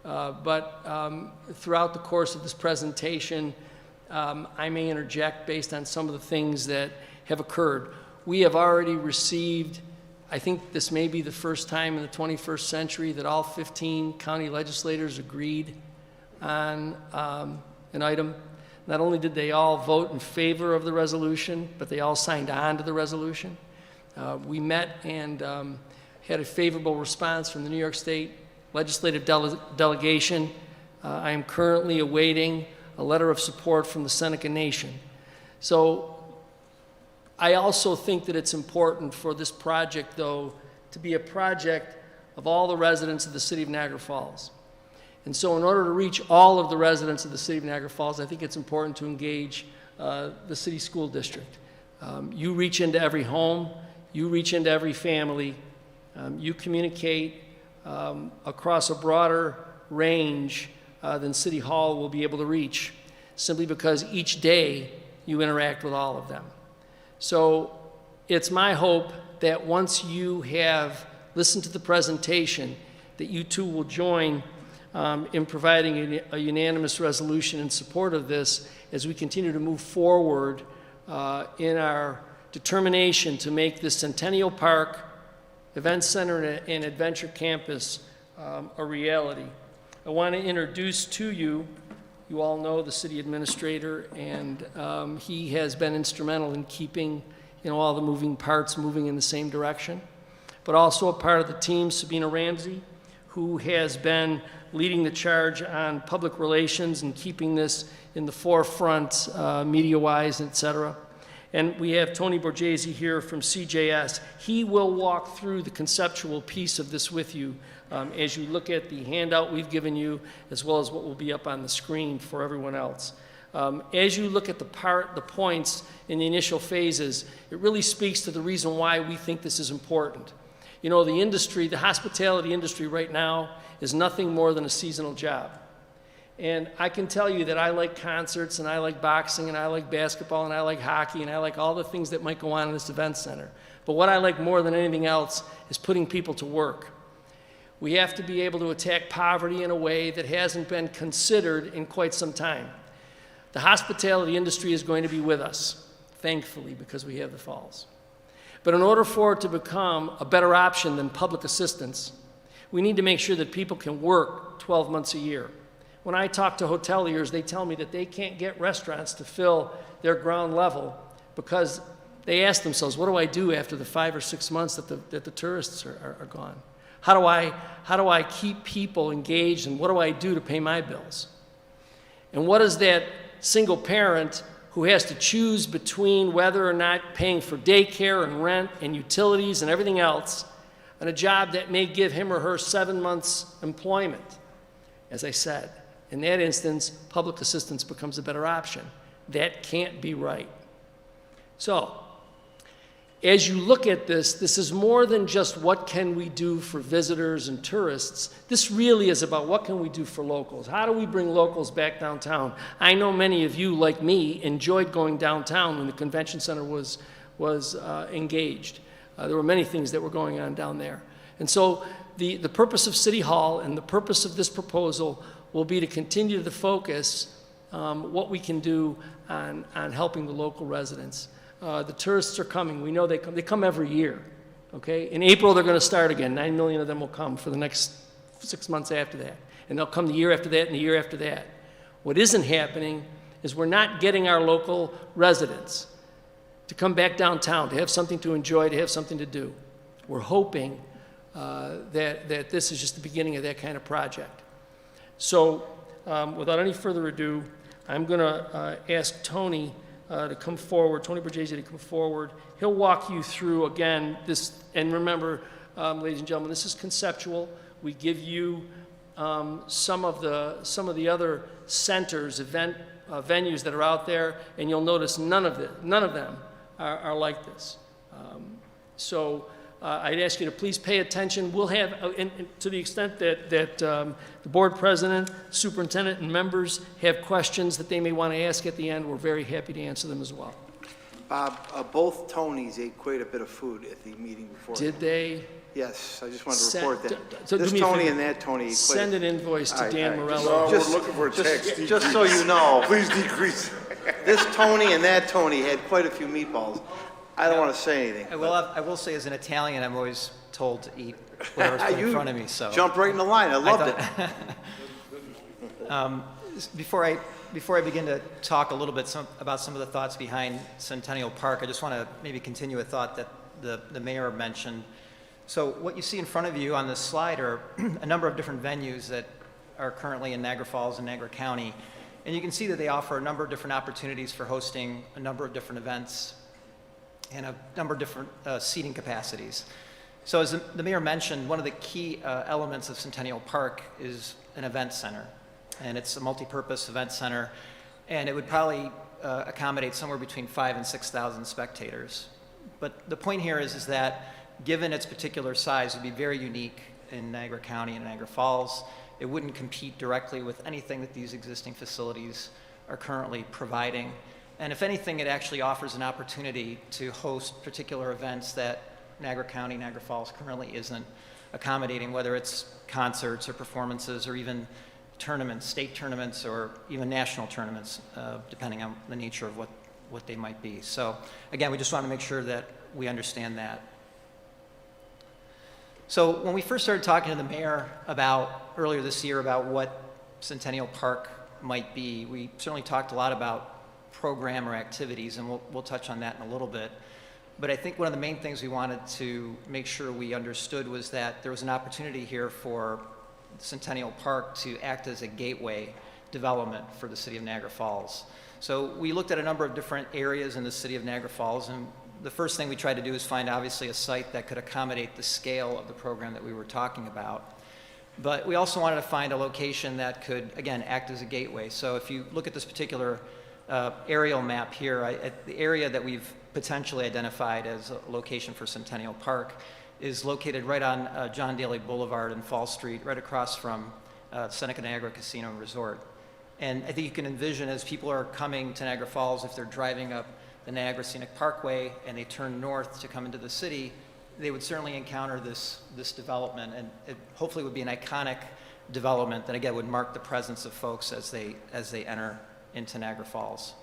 But throughout the course of this presentation, I may interject based on some of the things that have occurred. We have already received, I think this may be the first time in the 21st century that all 15 county legislators agreed on an item. Not only did they all vote in favor of the resolution, but they all signed on to the resolution. We met and had a favorable response from the New York State legislative delegation. I am currently awaiting a letter of support from the Seneca Nation. So I also think that it's important for this project, though, to be a project of all the residents of the city of Niagara Falls. And so in order to reach all of the residents of the city of Niagara Falls, I think it's important to engage the city school district. You reach into every home, you reach into every family, you communicate across a broader range than City Hall will be able to reach, simply because each day you interact with all of them. So it's my hope that once you have listened to the presentation, that you too will join in providing a unanimous resolution in support of this as we continue to move forward in our determination to make this Centennial Park Event Center and Adventure Campus a reality. I want to introduce to you, you all know the city administrator, and he has been instrumental in keeping all the moving parts moving in the same direction. But also a part of the team, Sabina Ramsey, who has been leading the charge on public relations and keeping this in the forefront media-wise, et cetera. And we have Tony Borghese here from CJS. He will walk through the conceptual piece of this with you as you look at the handout we've given you, as well as what will be up on the screen for everyone else. As you look at the points in the initial phases, it really speaks to the reason why we think this is important. You know, the industry, the hospitality industry right now is nothing more than a seasonal job. And I can tell you that I like concerts, and I like boxing, and I like basketball, and I like hockey, and I like all the things that might go on in this event center. But what I like more than anything else is putting people to work. We have to be able to attack poverty in a way that hasn't been considered in quite some time. The hospitality industry is going to be with us, thankfully, because we have the falls. But in order for it to become a better option than public assistance, we need to make sure that people can work 12 months a year. When I talk to hoteliers, they tell me that they can't get restaurants to fill their ground level because they ask themselves, what do I do after the 5 or 6 months that the tourists are gone? How do I keep people engaged, and what do I do to pay my bills? And what is that single parent who has to choose between whether or not paying for daycare and rent and utilities and everything else on a job that may give him or her 7 months employment? As I said, in that instance, public assistance becomes a better option. That can't be right. So, as you look at this, this is more than just what can we do for visitors and tourists. This really is about what can we do for locals. How do we bring locals back downtown? I know many of you, like me, enjoyed going downtown when the convention center was engaged. There were many things that were going on down there. And so the purpose of City Hall and the purpose of this proposal will be to continue to focus what we can do on helping the local residents. The tourists are coming. We know they come every year, okay? In April, they're going to start again. 9 million of them will come for the next 6 months after that. And they'll come the year after that and the year after that. What isn't happening is we're not getting our local residents to come back downtown, to have something to enjoy, to have something to do. We're hoping that this is just the beginning of that kind of project. So without any further ado, I'm going to ask Tony to come forward, Tony Borghese to come forward. He'll walk you through, again, this, and remember, ladies and gentlemen, this is conceptual. We give you some of the other centers, venues that are out there, and you'll notice none of them are like this. So I'd ask you to please pay attention. We'll have, and to the extent that the board president, superintendent, and members have questions that they may want to ask at the end, we're very happy to answer them as well. Bob, both Tonys ate quite a bit of food at the meeting before. Did they? Yes, I just wanted to report that. So This do me a Tony favor. and that Tony ate quite Send an invoice to Dan No, Morello. just- we're looking for a tax decrease. Just so you know, Please decrease. this Tony and that Tony had quite a few meatballs. I don't want to say anything. I will say, as an Italian, I'm always told to eat whatever's put in You front of me, so. jumped right in the line. I loved it. Before I begin to talk a little bit about some of the thoughts behind Centennial Park, I just want to maybe continue a thought that the mayor mentioned. So what you see in front of you on this slide are a number of different venues that are currently in Niagara Falls and Niagara County. And you can see that they offer a number of different opportunities for hosting a number of different events and a number of different seating capacities. So as the mayor mentioned, one of the key elements of Centennial Park is an event center. And it's a multi-purpose event center, and it would probably accommodate somewhere between 5,000 and 6,000 spectators. But the point here is that given its particular size, it would be very unique in Niagara County and Niagara Falls. It wouldn't compete directly with anything that these existing facilities are currently providing. And if anything, it actually offers an opportunity to host particular events that Niagara County, Niagara Falls currently isn't accommodating, whether it's concerts or performances or even tournaments, state tournaments, or even national tournaments, depending on the nature of what they might be. So again, we just want to make sure that we understand that. So when we first started talking to the mayor earlier this year about what Centennial Park might be, we certainly talked a lot about program or activities, and we'll touch on that in a little bit. But I think one of the main things we wanted to make sure we understood was that there was an opportunity here for Centennial Park to act as a gateway development for the city of Niagara Falls. So we looked at a number of different areas in the city of Niagara Falls, and the first thing we tried to do is find obviously a site that could accommodate the scale of the program that we were talking about. But we also wanted to find a location that could, again, act as a gateway. So if you look at this particular aerial map here, the area that we've potentially identified as a location for Centennial Park is located right on John Daly Boulevard and Fall Street, right across from Seneca Niagara Casino and Resort. And I think you can envision as people are coming to Niagara Falls, if they're driving up the Niagara Scenic Parkway and they turn north to come into the city, they would certainly encounter this development, and it hopefully would be an iconic development that, again, would mark the presence of folks as they enter into Niagara Falls.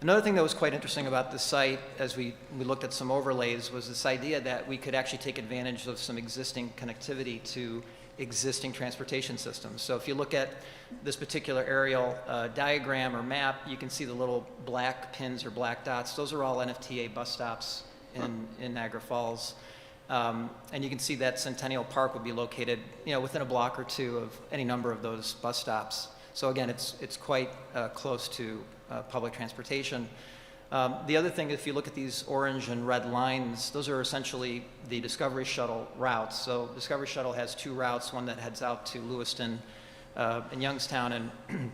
Another thing that was quite interesting about this site, as we looked at some overlays, was this idea that we could actually take advantage of some existing connectivity to existing transportation systems. So if you look at this particular aerial diagram or map, you can see the little black pins or black dots. Those are all NFTA bus stops in Niagara Falls. And you can see that Centennial Park would be located, within a block or two of any number of those bus stops. So again, it's quite close to public transportation. The other thing, if you look at these orange and red lines, those are essentially the Discovery Shuttle routes. So Discovery Shuttle has two routes, one that heads out to Lewiston and Youngstown, and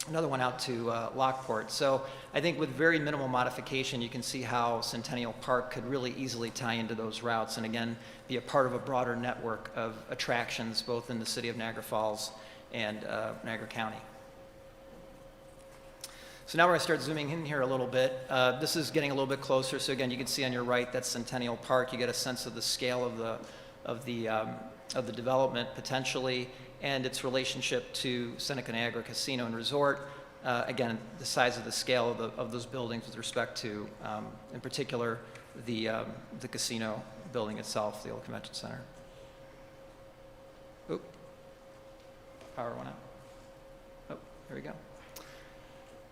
another one out to Lockport. So I think with very minimal modification, you can see how Centennial Park could really easily tie into those routes and, again, be a part of a broader network of attractions both in the city of Niagara Falls and Niagara County. So now we're going to start zooming in here a little bit. This is getting a little bit closer. So again, you can see on your right, that's Centennial Park. You get a sense of the scale of the development potentially, and its relationship to Seneca Niagara Casino and Resort. Again, the size of the scale of those buildings with respect to, in particular, the casino building itself, the old convention center. Oop, power went out. Oh, here we go.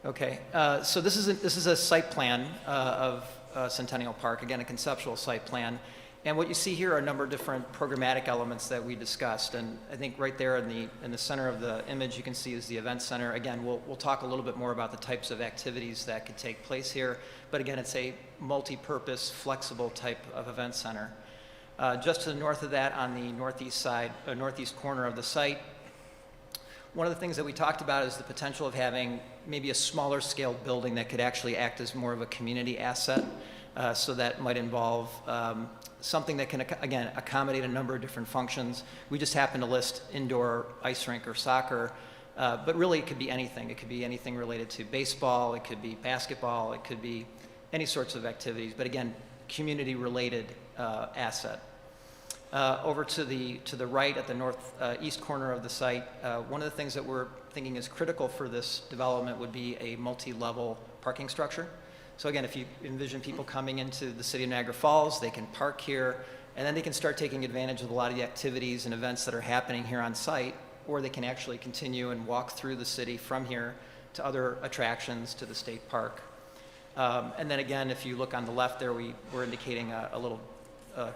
Okay, so this is a site plan of Centennial Park, again, a conceptual site plan. And what you see here are a number of different programmatic elements that we discussed. And I think right there in the center of the image you can see is the event center. Again, we'll talk a little bit more about the types of activities that could take place here. But again, it's a multi-purpose, flexible type of event center. Just to the north of that, on the northeast side, northeast corner of the site, one of the things that we talked about is the potential of having maybe a smaller scale building that could actually act as more of a community asset. So that might involve something that can, again, accommodate a number of different functions. We just happen to list indoor ice rink or soccer, but really it could be anything. It could be anything related to baseball, it could be basketball, it could be any sorts of activities, but again, community-related asset. Over to the right at the northeast corner of the site, one of the things that we're thinking is critical for this development would be a multi-level parking structure. So again, if you envision people coming into the city of Niagara Falls, they can park here, and then they can start taking advantage of a lot of the activities and events that are happening here on site, or they can actually continue and walk through the city from here to other attractions, to the state park. And then again, if you look on the left there, we're indicating a little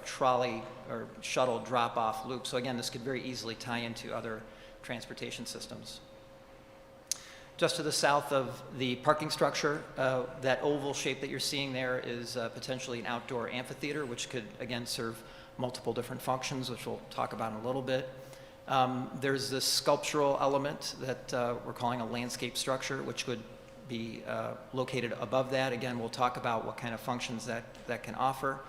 trolley or shuttle drop-off loop. So again, this could very easily tie into other transportation systems. Just to the south of the parking structure, that oval shape that you're seeing there is potentially an outdoor amphitheater, which could, again, serve multiple different functions, which we'll talk about in a little bit. There's this sculptural element that we're calling a landscape structure, which would be located above that. Again, we'll talk about what kind of functions that can offer.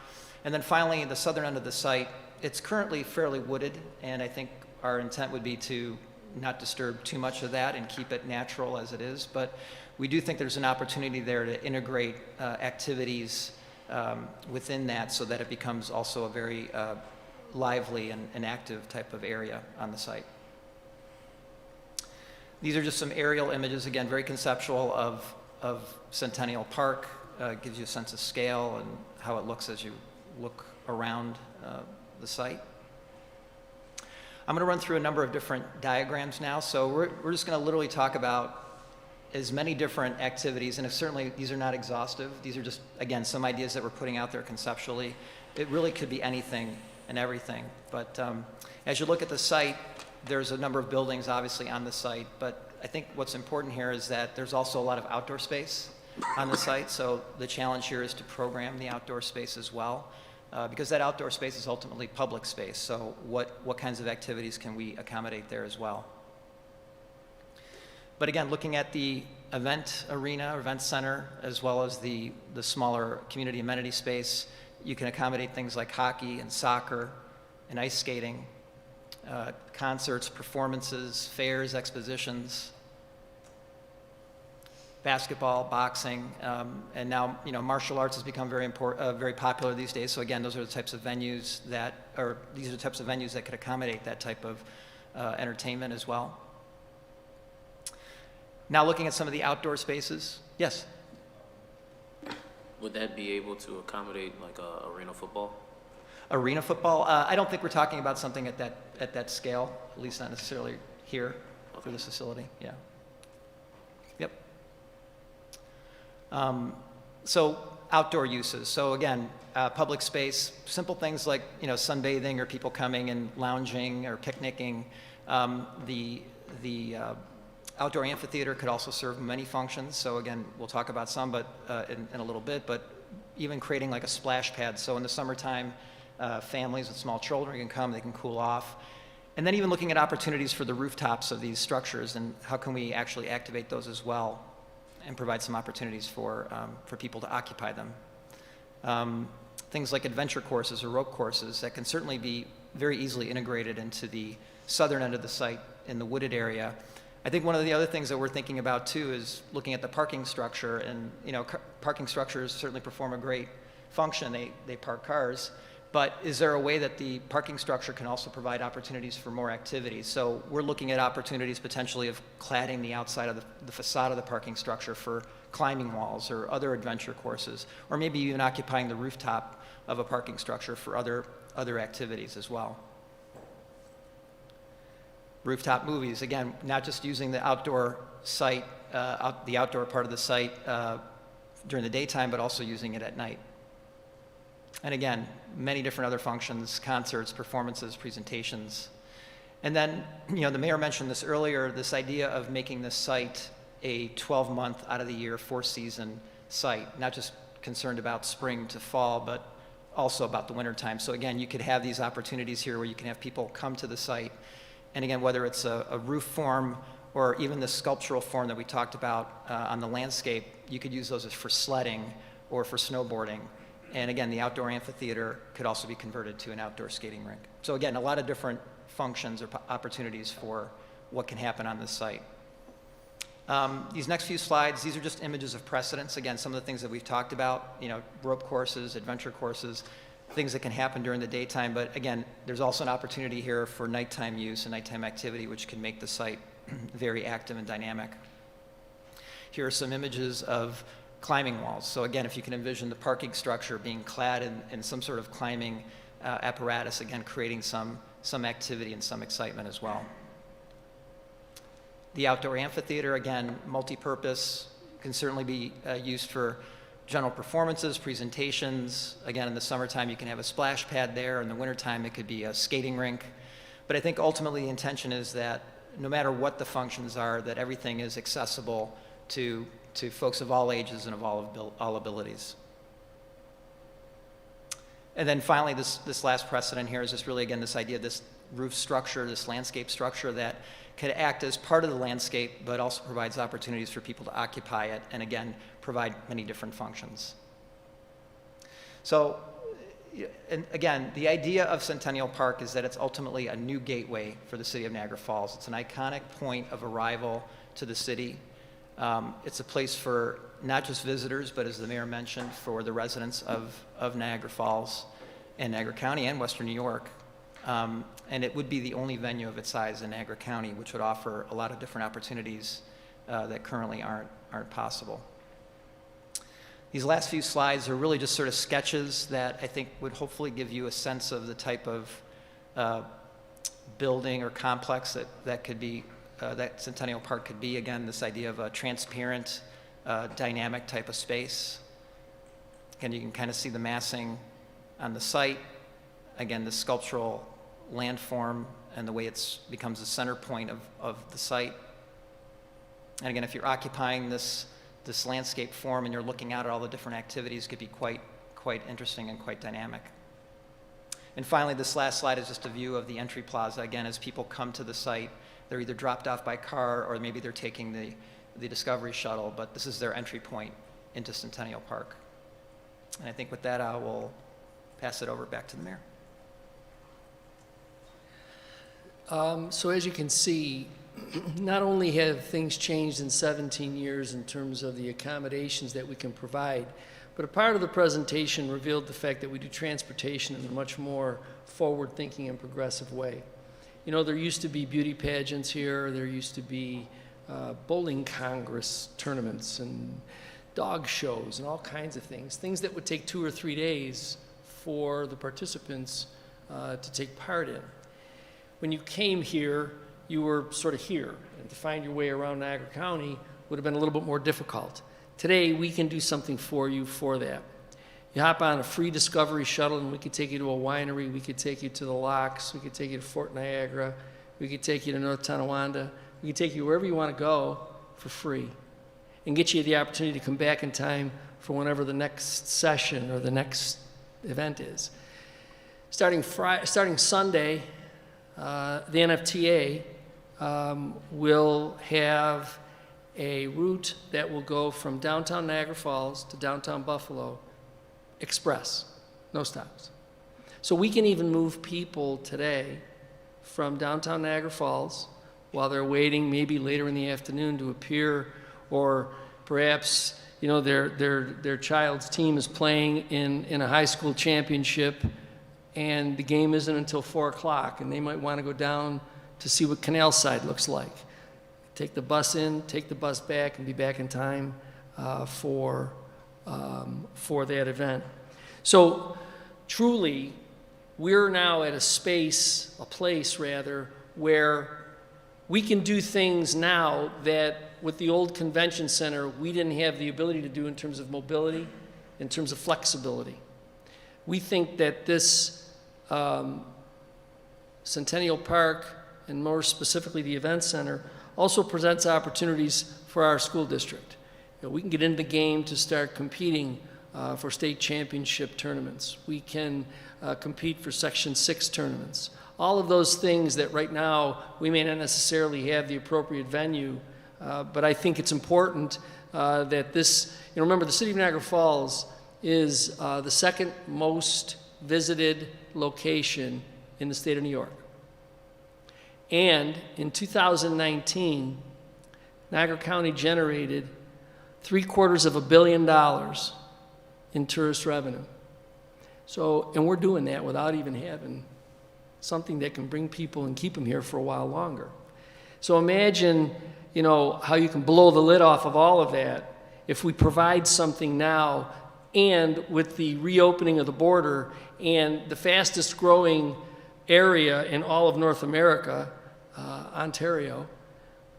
And then finally, the southern end of the site, it's currently fairly wooded, and I think our intent would be to not disturb too much of that and keep it natural as it is. But we do think there's an opportunity there to integrate activities within that so that it becomes also a very lively and active type of area on the site. These are just some aerial images, again, very conceptual of Centennial Park. Gives you a sense of scale and how it looks as you look around the site. I'm going to run through a number of different diagrams now. So we're just going to literally talk about as many different activities, and certainly these are not exhaustive. These are just, again, some ideas that we're putting out there conceptually. It really could be anything and everything. But as you look at the site, there's a number of buildings obviously on the site, but I think what's important here is that there's also a lot of outdoor space on the site. So the challenge here is to program the outdoor space as well. Because that outdoor space is ultimately public space. So what kinds of activities can we accommodate there as well? But again, looking at the event arena, or event center, as well as the smaller community amenity space, you can accommodate things like hockey and soccer and ice skating, concerts, performances, fairs, expositions, basketball, boxing, and now martial arts has become very popular these days. So again, those are the types of venues these are the types of venues that could accommodate that type of entertainment as well. Now looking at some of the outdoor spaces, yes. Would that be able to accommodate like arena football? Arena football? I don't think we're talking about something at that scale, at least not necessarily here for this facility. Yeah. Yep. So outdoor uses. So again, public space, simple things like sunbathing or people coming and lounging or picnicking. The outdoor amphitheater could also serve many functions. So again, we'll talk about some, but in a little bit. But even creating like a splash pad. So in the summertime, families with small children can come, they can cool off. And then even looking at opportunities for the rooftops of these structures and how can we actually activate those as well and provide some opportunities for people to occupy them. Things like adventure courses or rope courses that can certainly be very easily integrated into the southern end of the site in the wooded area. I think one of the other things that we're thinking about too is looking at the parking structure, and parking structures certainly perform a great function. They park cars, but is there a way that the parking structure can also provide opportunities for more activities? So we're looking at opportunities potentially of cladding the outside of the facade of the parking structure for climbing walls or other adventure courses, or maybe even occupying the rooftop of a parking structure for other activities as well. Rooftop movies, again, not just using the outdoor site, the outdoor part of the site during the daytime, but also using it at night. And again, many different other functions, concerts, performances, presentations. And then, the mayor mentioned this earlier, this idea of making this site a 12-month out of the year, 4-season site, not just concerned about spring to fall, but also about the wintertime. So again, you could have these opportunities here where you can have people come to the site. And again, whether it's a roof form or even the sculptural form that we talked about on the landscape, you could use those for sledding or for snowboarding. And again, the outdoor amphitheater could also be converted to an outdoor skating rink. So again, a lot of different functions or opportunities for what can happen on this site. These next few slides, these are just images of precedents. Again, some of the things that we've talked about, rope courses, adventure courses, things that can happen during the daytime. But again, there's also an opportunity here for nighttime use and nighttime activity, which can make the site very active and dynamic. Here are some images of climbing walls. So again, if you can envision the parking structure being clad in some sort of climbing apparatus, again, creating some activity and some excitement as well. The outdoor amphitheater, again, multi-purpose, can certainly be used for general performances, presentations. Again, in the summertime, you can have a splash pad there. In the wintertime, it could be a skating rink. But I think ultimately the intention is that no matter what the functions are, that everything is accessible to folks of all ages and of all abilities. And then finally, this last precedent here is just really, again, this idea of this roof structure, this landscape structure that could act as part of the landscape, but also provides opportunities for people to occupy it, and again, provide many different functions. So, and again, the idea of Centennial Park is that it's ultimately a new gateway for the city of Niagara Falls. It's an iconic point of arrival to the city. It's a place for not just visitors, but as the mayor mentioned, for the residents of Niagara Falls and Niagara County and Western New York. And it would be the only venue of its size in Niagara County, which would offer a lot of different opportunities that currently aren't possible. These last few slides are really just sort of sketches that I think would hopefully give you a sense of the type of building or complex that could be, that Centennial Park could be. Again, this idea of a transparent, dynamic type of space. Again, you can kind of see the massing on the site. Again, the sculptural landform and the way it becomes the center point of the site. And again, if you're occupying this landscape form and you're looking out at all the different activities, it could be quite interesting and quite dynamic. And finally, this last slide is just a view of the entry plaza. Again, as people come to the site, they're either dropped off by car or maybe they're taking the Discovery Shuttle, but this is their entry point into Centennial Park. And I think with that, I will pass it over back to the mayor. So as you can see, not only have things changed in 17 years in terms of the accommodations that we can provide, but a part of the presentation revealed the fact that we do transportation in a much more forward-thinking and progressive way. There used to be beauty pageants here, there used to be bowling congress tournaments and dog shows and all kinds of things that would take 2 or 3 days for the participants to take part in. When you came here, you were sort of here, and to find your way around Niagara County would have been a little bit more difficult. Today, we can do something for you for that. You hop on a free Discovery Shuttle, and we could take you to a winery, we could take you to the Locks, we could take you to Fort Niagara, we could take you to North Tonawanda, we could take you wherever you want to go for free, and get you the opportunity to come back in time for whenever the next session or the next event is. Starting Sunday, the NFTA will have a route that will go from downtown Niagara Falls to downtown Buffalo express, no stops. So we can even move people today from downtown Niagara Falls while they're waiting maybe later in the afternoon to appear, or perhaps their child's team is playing in a high school championship and the game isn't until 4 o'clock, and they might want to go down to see what Canal Side looks like. Take the bus in, take the bus back, and be back in time for that event. So truly, we're now at a place where we can do things now that with the old convention center, we didn't have the ability to do in terms of mobility, in terms of flexibility. We think that this Centennial Park, and more specifically the Event Center, also presents opportunities for our school district. We can get into the game to start competing for state championship tournaments. We can compete for Section 6 tournaments. All of those things that right now we may not necessarily have the appropriate venue, but I think it's important that this, remember the city of Niagara Falls is the second most visited location in the state of New York. And in 2019, Niagara County generated $750 million in tourist revenue. So, and we're doing that without even having something that can bring people and keep them here for a while longer. So imagine, how you can blow the lid off of all of that if we provide something now, and with the reopening of the border and the fastest growing area in all of North America, Ontario,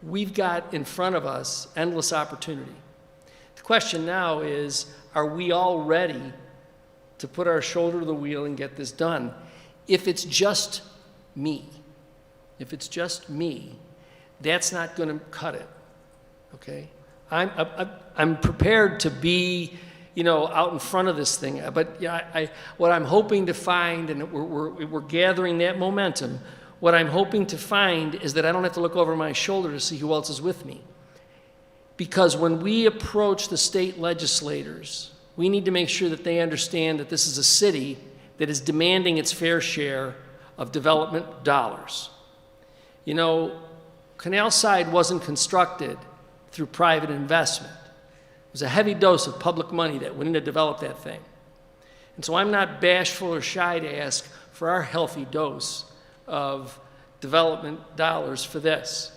we've got in front of us endless opportunity. The question now is, are we all ready to put our shoulder to the wheel and get this done? If it's just me, that's not going to cut it, okay? I'm prepared to be, out in front of this thing, but what I'm hoping to find, and we're gathering that momentum, what I'm hoping to find is that I don't have to look over my shoulder to see who else is with me. Because when we approach the state legislators, we need to make sure that they understand that this is a city that is demanding its fair share of development dollars. Canal Side wasn't constructed through private investment. It was a heavy dose of public money that went in to develop that thing. And so I'm not bashful or shy to ask for our healthy dose of development dollars for this.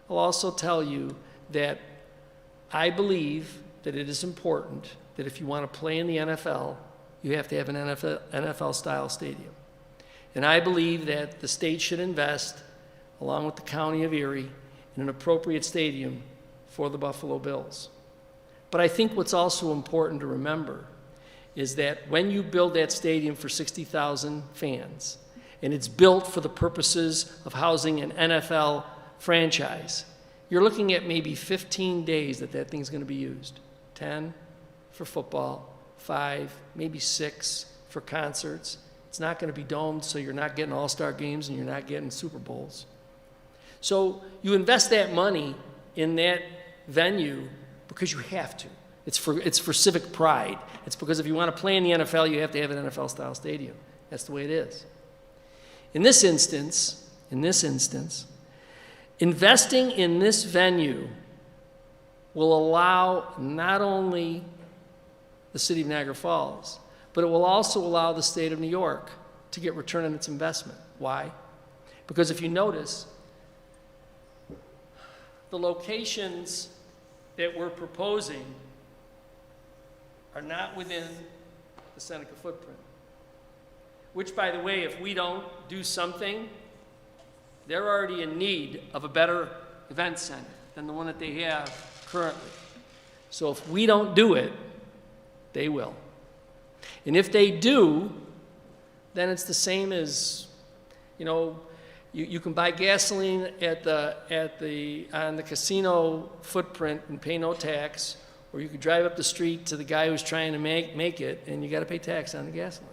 I'll also tell you that I believe that it is important that if you want to play in the NFL, you have to have an NFL-style stadium. And I believe that the state should invest, along with the county of Erie, in an appropriate stadium for the Buffalo Bills. But I think what's also important to remember is that when you build that stadium for 60,000 fans, and it's built for the purposes of housing an NFL franchise, you're looking at maybe 15 days that thing's going to be used. 10 for football, 5, maybe 6 for concerts. It's not going to be domed, so you're not getting all-star games and you're not getting Super Bowls. So you invest that money in that venue because you have to. It's for civic pride. It's because if you want to play in the NFL, you have to have an NFL-style stadium. That's the way it is. In this instance, investing in this venue will allow not only the city of Niagara Falls, but it will also allow the state of New York to get return on its investment. Why? Because if you notice, the locations that we're proposing are not within the Seneca footprint. Which, by the way, if we don't do something, they're already in need of a better event center than the one that they have currently. So if we don't do it, they will. And if they do, then it's the same as, you can buy gasoline on the casino footprint and pay no tax, or you could drive up the street to the guy who's trying to make it, and you got to pay tax on the gasoline.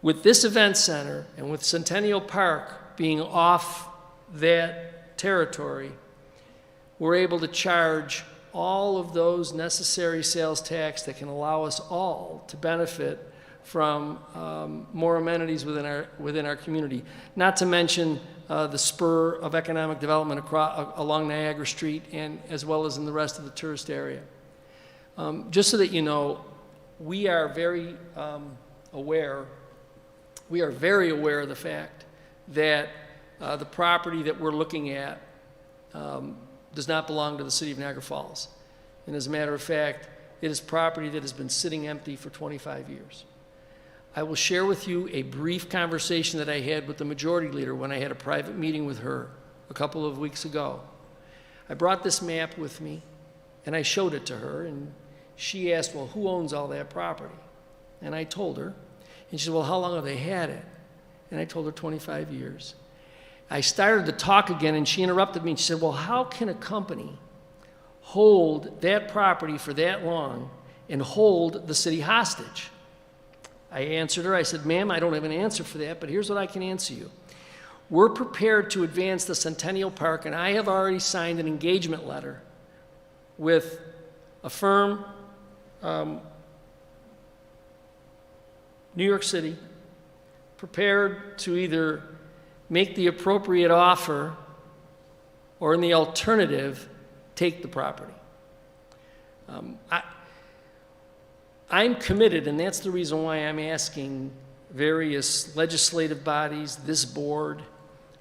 With this event center and with Centennial Park being off that territory, we're able to charge all of those necessary sales tax that can allow us all to benefit from more amenities within our community. Not to mention the spur of economic development along Niagara Street and as well as in the rest of the tourist area. Just so that you know, we are very aware of the fact that the property that we're looking at does not belong to the city of Niagara Falls. And as a matter of fact, it is property that has been sitting empty for 25 years. I will share with you a brief conversation that I had with the majority leader when I had a private meeting with her a couple of weeks ago. I brought this map with me, and I showed it to her, and she asked, well, who owns all that property? And I told her. And she said, well, how long have they had it? And I told her 25 years. I started to talk again, and she interrupted me, and she said, well, how can a company hold that property for that long and hold the city hostage? I answered her, I said, ma'am, I don't have an answer for that, but here's what I can answer you. We're prepared to advance the Centennial Park, and I have already signed an engagement letter with a firm, New York City, prepared to either make the appropriate offer or, in the alternative, take the property. I'm committed, and that's the reason why I'm asking various legislative bodies, this board,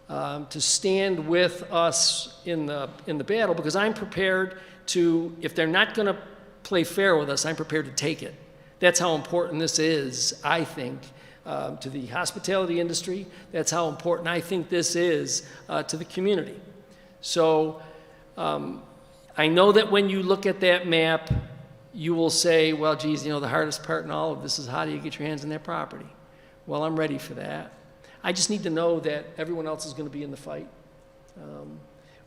to stand with us in the battle, because I'm prepared to, if they're not going to play fair with us, I'm prepared to take it. That's how important this is, I think, to the hospitality industry. That's how important I think this is to the community. So I know that when you look at that map, you will say, well, geez, the hardest part in all of this is how do you get your hands on that property? Well, I'm ready for that. I just need to know that everyone else is going to be in the fight.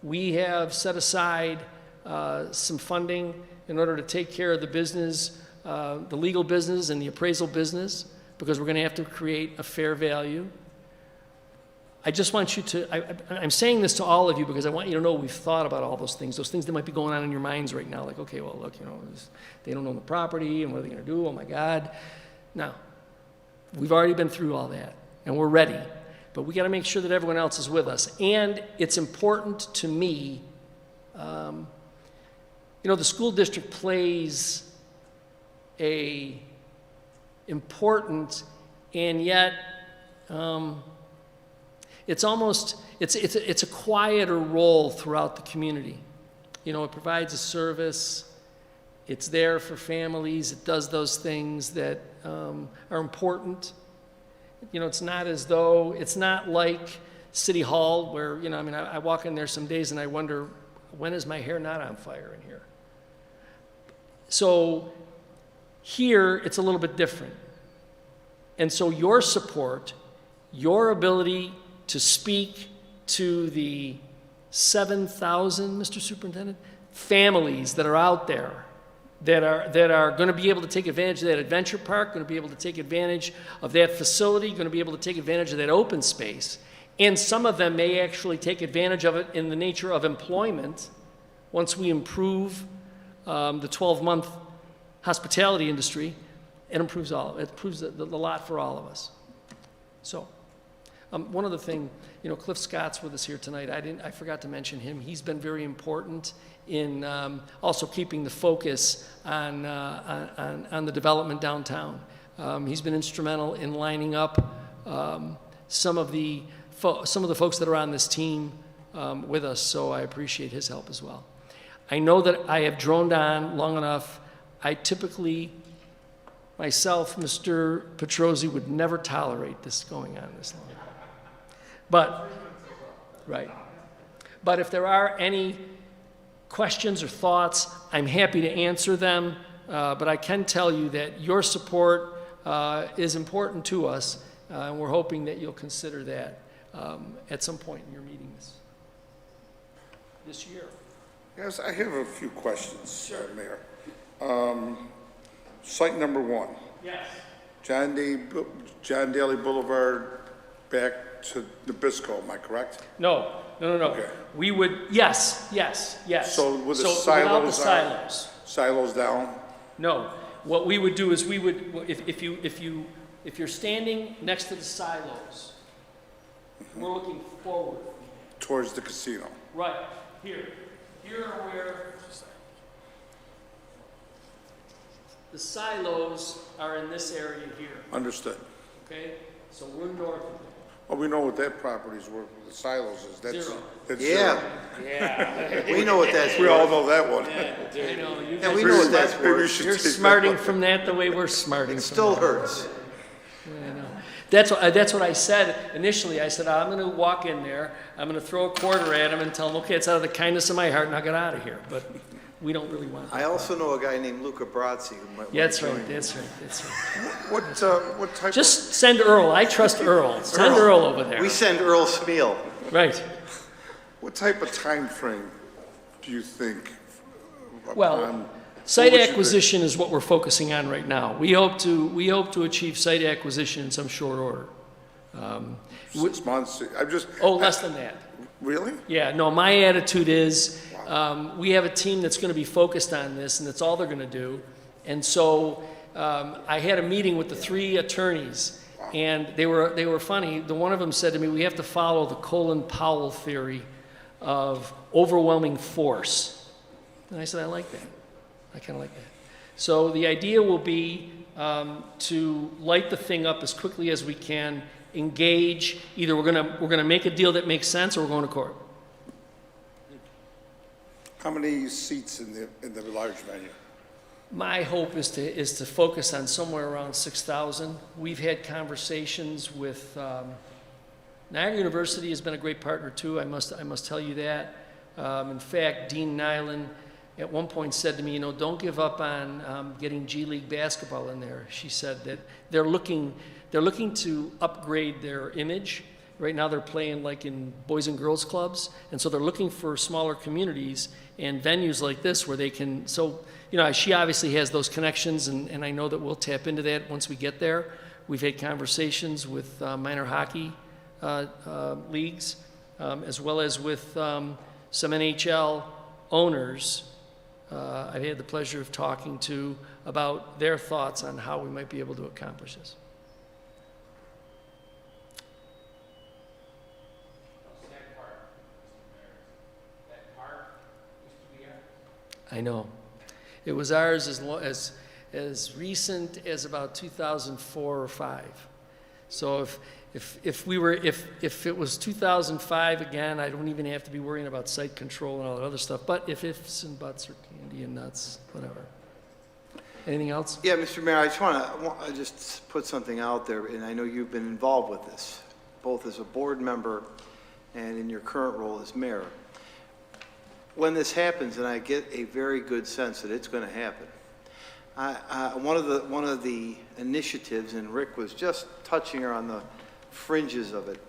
We have set aside some funding in order to take care of the business, the legal business and the appraisal business, because we're going to have to create a fair value. I just want you to, I'm saying this to all of you because I want you to know we've thought about all those things that might be going on in your minds right now, like, okay, well, look, they don't own the property, and what are they going to do? Oh, my God. No. We've already been through all that, and we're ready. But we got to make sure that everyone else is with us. And it's important to me, the school district plays a important and yet it's a quieter role throughout the community. It provides a service. It's there for families. It does those things that are important. It's not like City Hall where, I walk in there some days and I wonder, when is my hair not on fire in here? So here, it's a little bit different. And so your support, your ability to speak to the 7,000, Mr. Superintendent, families that are out there that are going to be able to take advantage of that adventure park, going to be able to take advantage of that facility, going to be able to take advantage of that open space. And some of them may actually take advantage of it in the nature of employment once we improve the 12-month hospitality industry. It improves the lot for all of us. So, one other thing, Cliff Scott's with us here tonight. I forgot to mention him. He's been very important in also keeping the focus on the development downtown. He's been instrumental in lining up some of the folks that are on this team with us. So I appreciate his help as well. I know that I have droned on long enough. I typically, myself, Mr. Petrosi, would never tolerate this going on this long. But if there are any questions or thoughts, I'm happy to answer them. But I can tell you that your support is important to us, and we're hoping that you'll consider that at some point in your meetings this year. Yes, I have a few questions, Sure. Mayor. Site number 1. Yes. John Daly Boulevard back to Nabisco, am I correct? No. Okay. We would, yes. So with the without the silos silos. Silos down? No. What we would do is if you're standing next to the silos, we're looking forward. Towards the casino? Right. Here are where the silos are in this area here. Understood. Okay? So we're north of there. Well, we know what that property's worth, the silos is. That's Zero. That's Yeah, Yeah. we know what that's We all worth. know that one. I know. You Yeah, we guys know what that's Maybe we worth. should You're take that smarting one. from that the way we're smarting. It still from that. hurts. I know. That's what I said initially. I said, I'm going to walk in there, I'm going to throw a quarter at him and tell him, okay, it's out of the kindness of my heart, and I'll get out of here. But we don't really want that. I also know a guy named Luca Brazzi who might want to That's join right, you. that's right, that's right. What type Just send Earl, I trust Earl. Send Earl over there. We send Earl Smeal. Right. what type of time frame do you think? Well, upon- site what would you acquisition is what we're focusing on right now. We hope to achieve site acquisition in some short order. think? 6 months? I'm just. Oh, less than that. Really? Yeah, no, my attitude is, we have a team that's gonna be focused on this, and that's all they're gonna do. And so, I had a meeting with the 3 attorneys, and they were funny. The one of them said to me, we have to follow the Colin Powell theory of overwhelming force. And I said, I like that. I kinda like that. So the idea will be, to light the thing up as quickly as we can, engage, either we're gonna make a deal that makes sense, or we're going to court. How many seats in the large venue? My hope is to focus on somewhere around 6,000. We've had conversations with, Niagara University has been a great partner too, I must tell you that. In fact, Dean Nyland at one point said to me, don't give up on getting G League basketball in there. She said that they're looking to upgrade their image. Right now they're playing like in boys and girls clubs, and so they're looking for smaller communities and venues like this where they can, she obviously has those connections, and I know that we'll tap into that once we get there. We've had conversations with minor hockey leagues, as well as with some NHL owners I've had the pleasure of talking to about their thoughts on how we might be able to accomplish this. I know. It was ours as recent as about 2004 or 5. So if it was 2005 again, I don't even have to be worrying about site control and all that other stuff. But if ifs and buts or candy and nuts, whatever. Anything else? Yeah, Mr. Mayor, I just want to just put something out there, and I know you've been involved with this, both as a board member and in your current role as mayor. When this happens, and I get a very good sense that it's going to happen, one of the initiatives, and Rick was just touching on the fringes of it,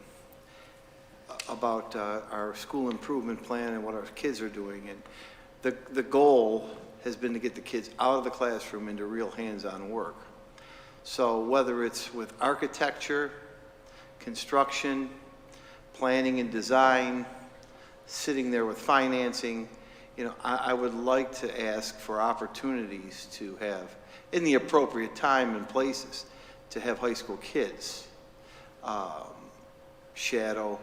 about our school improvement plan and what our kids are doing, and the goal has been to get the kids out of the classroom into real hands-on work. So whether it's with architecture, construction, planning and design, sitting there with financing, I would like to ask for opportunities to have, in the appropriate time and places, to have high school kids shadow,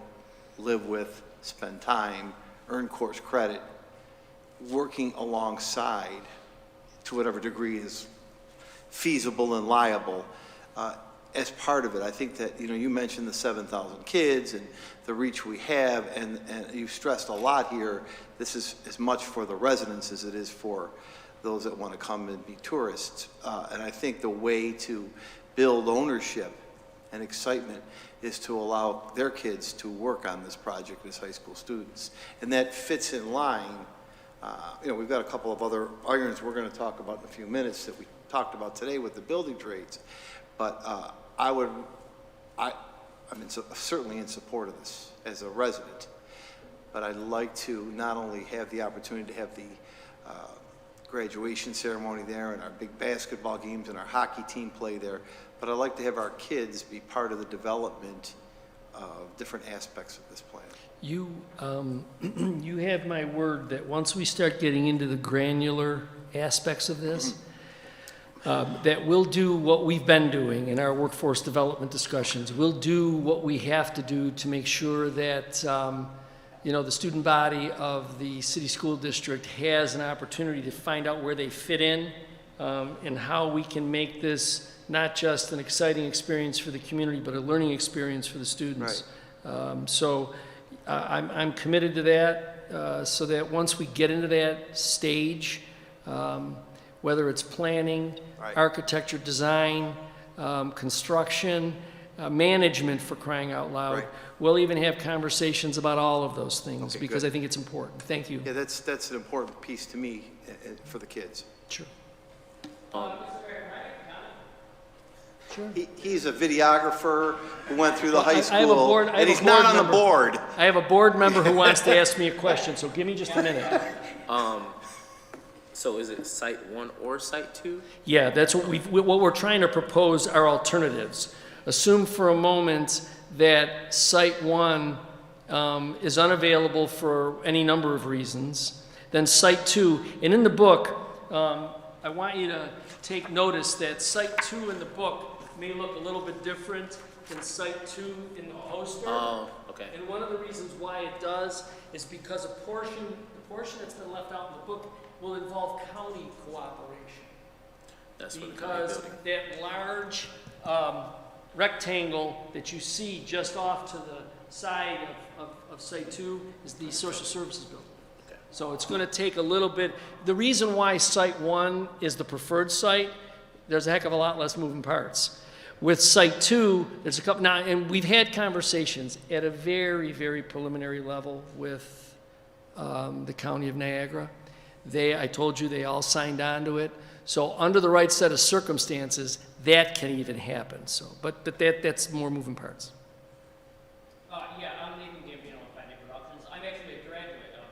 live with, spend time, earn course credit, working alongside, to whatever degree is feasible and liable, as part of it. I think that, you mentioned the 7,000 kids and the reach we have, and you stressed a lot here, this is as much for the residents as it is for those that want to come and be tourists. And I think the way to build ownership and excitement is to allow their kids to work on this project as high school students. And that fits in line. We've got a couple of other irons we're going to talk about in a few minutes that we talked about today with the building trades. But I'm certainly in support of this as a resident. But I'd like to not only have the opportunity to have the graduation ceremony there and our big basketball games and our hockey team play there, but I'd like to have our kids be part of the development of different aspects of this plan. You have my word that once we start getting into the granular aspects of this, that we'll do what we've been doing in our workforce development discussions. We'll do what we have to do to make sure that the student body of the city school district has an opportunity to find out where they fit in, and how we can make this not just an exciting experience for the community, but a learning experience for the students. Right. I'm committed to that, so that once we get into that stage, whether it's planning, right, architecture, design, construction, management, for crying out loud. Right. We'll even have conversations about all of those things Okay, because good. I think it's important. Thank you. Yeah, that's an important piece to me for the kids. Sure. He's a videographer who went through the high I have a school, board- I have and a he's not board on the member. board. I have a board member who wants to ask me a question, so give me just a minute. So is it Site 1 or Site 2? Yeah, that's what we're trying to propose are alternatives. Assume for a moment that Site 1 is unavailable for any number of reasons. Then Site 2, and in the book, I want you to take notice that Site 2 in the book may look a little bit different than Site 2 in the poster. Oh, okay. And one of the reasons why it does is because the portion that's been left out in the book will involve county cooperation. That's for the county Because building. that large rectangle that you see just off to the side of Site 2 is the social services building. Okay. So it's going to take a little bit. The reason why Site 1 is the preferred site, there's a heck of a lot less moving parts. With Site 2, there's a couple, now, and we've had conversations at a very, very preliminary level with the County of Niagara. I told you, they all signed on to it. So under the right set of circumstances, that can even happen. So, but that's more moving parts. Yeah, I'm Nathan Gambino with Finding Productions. I'm actually a graduate of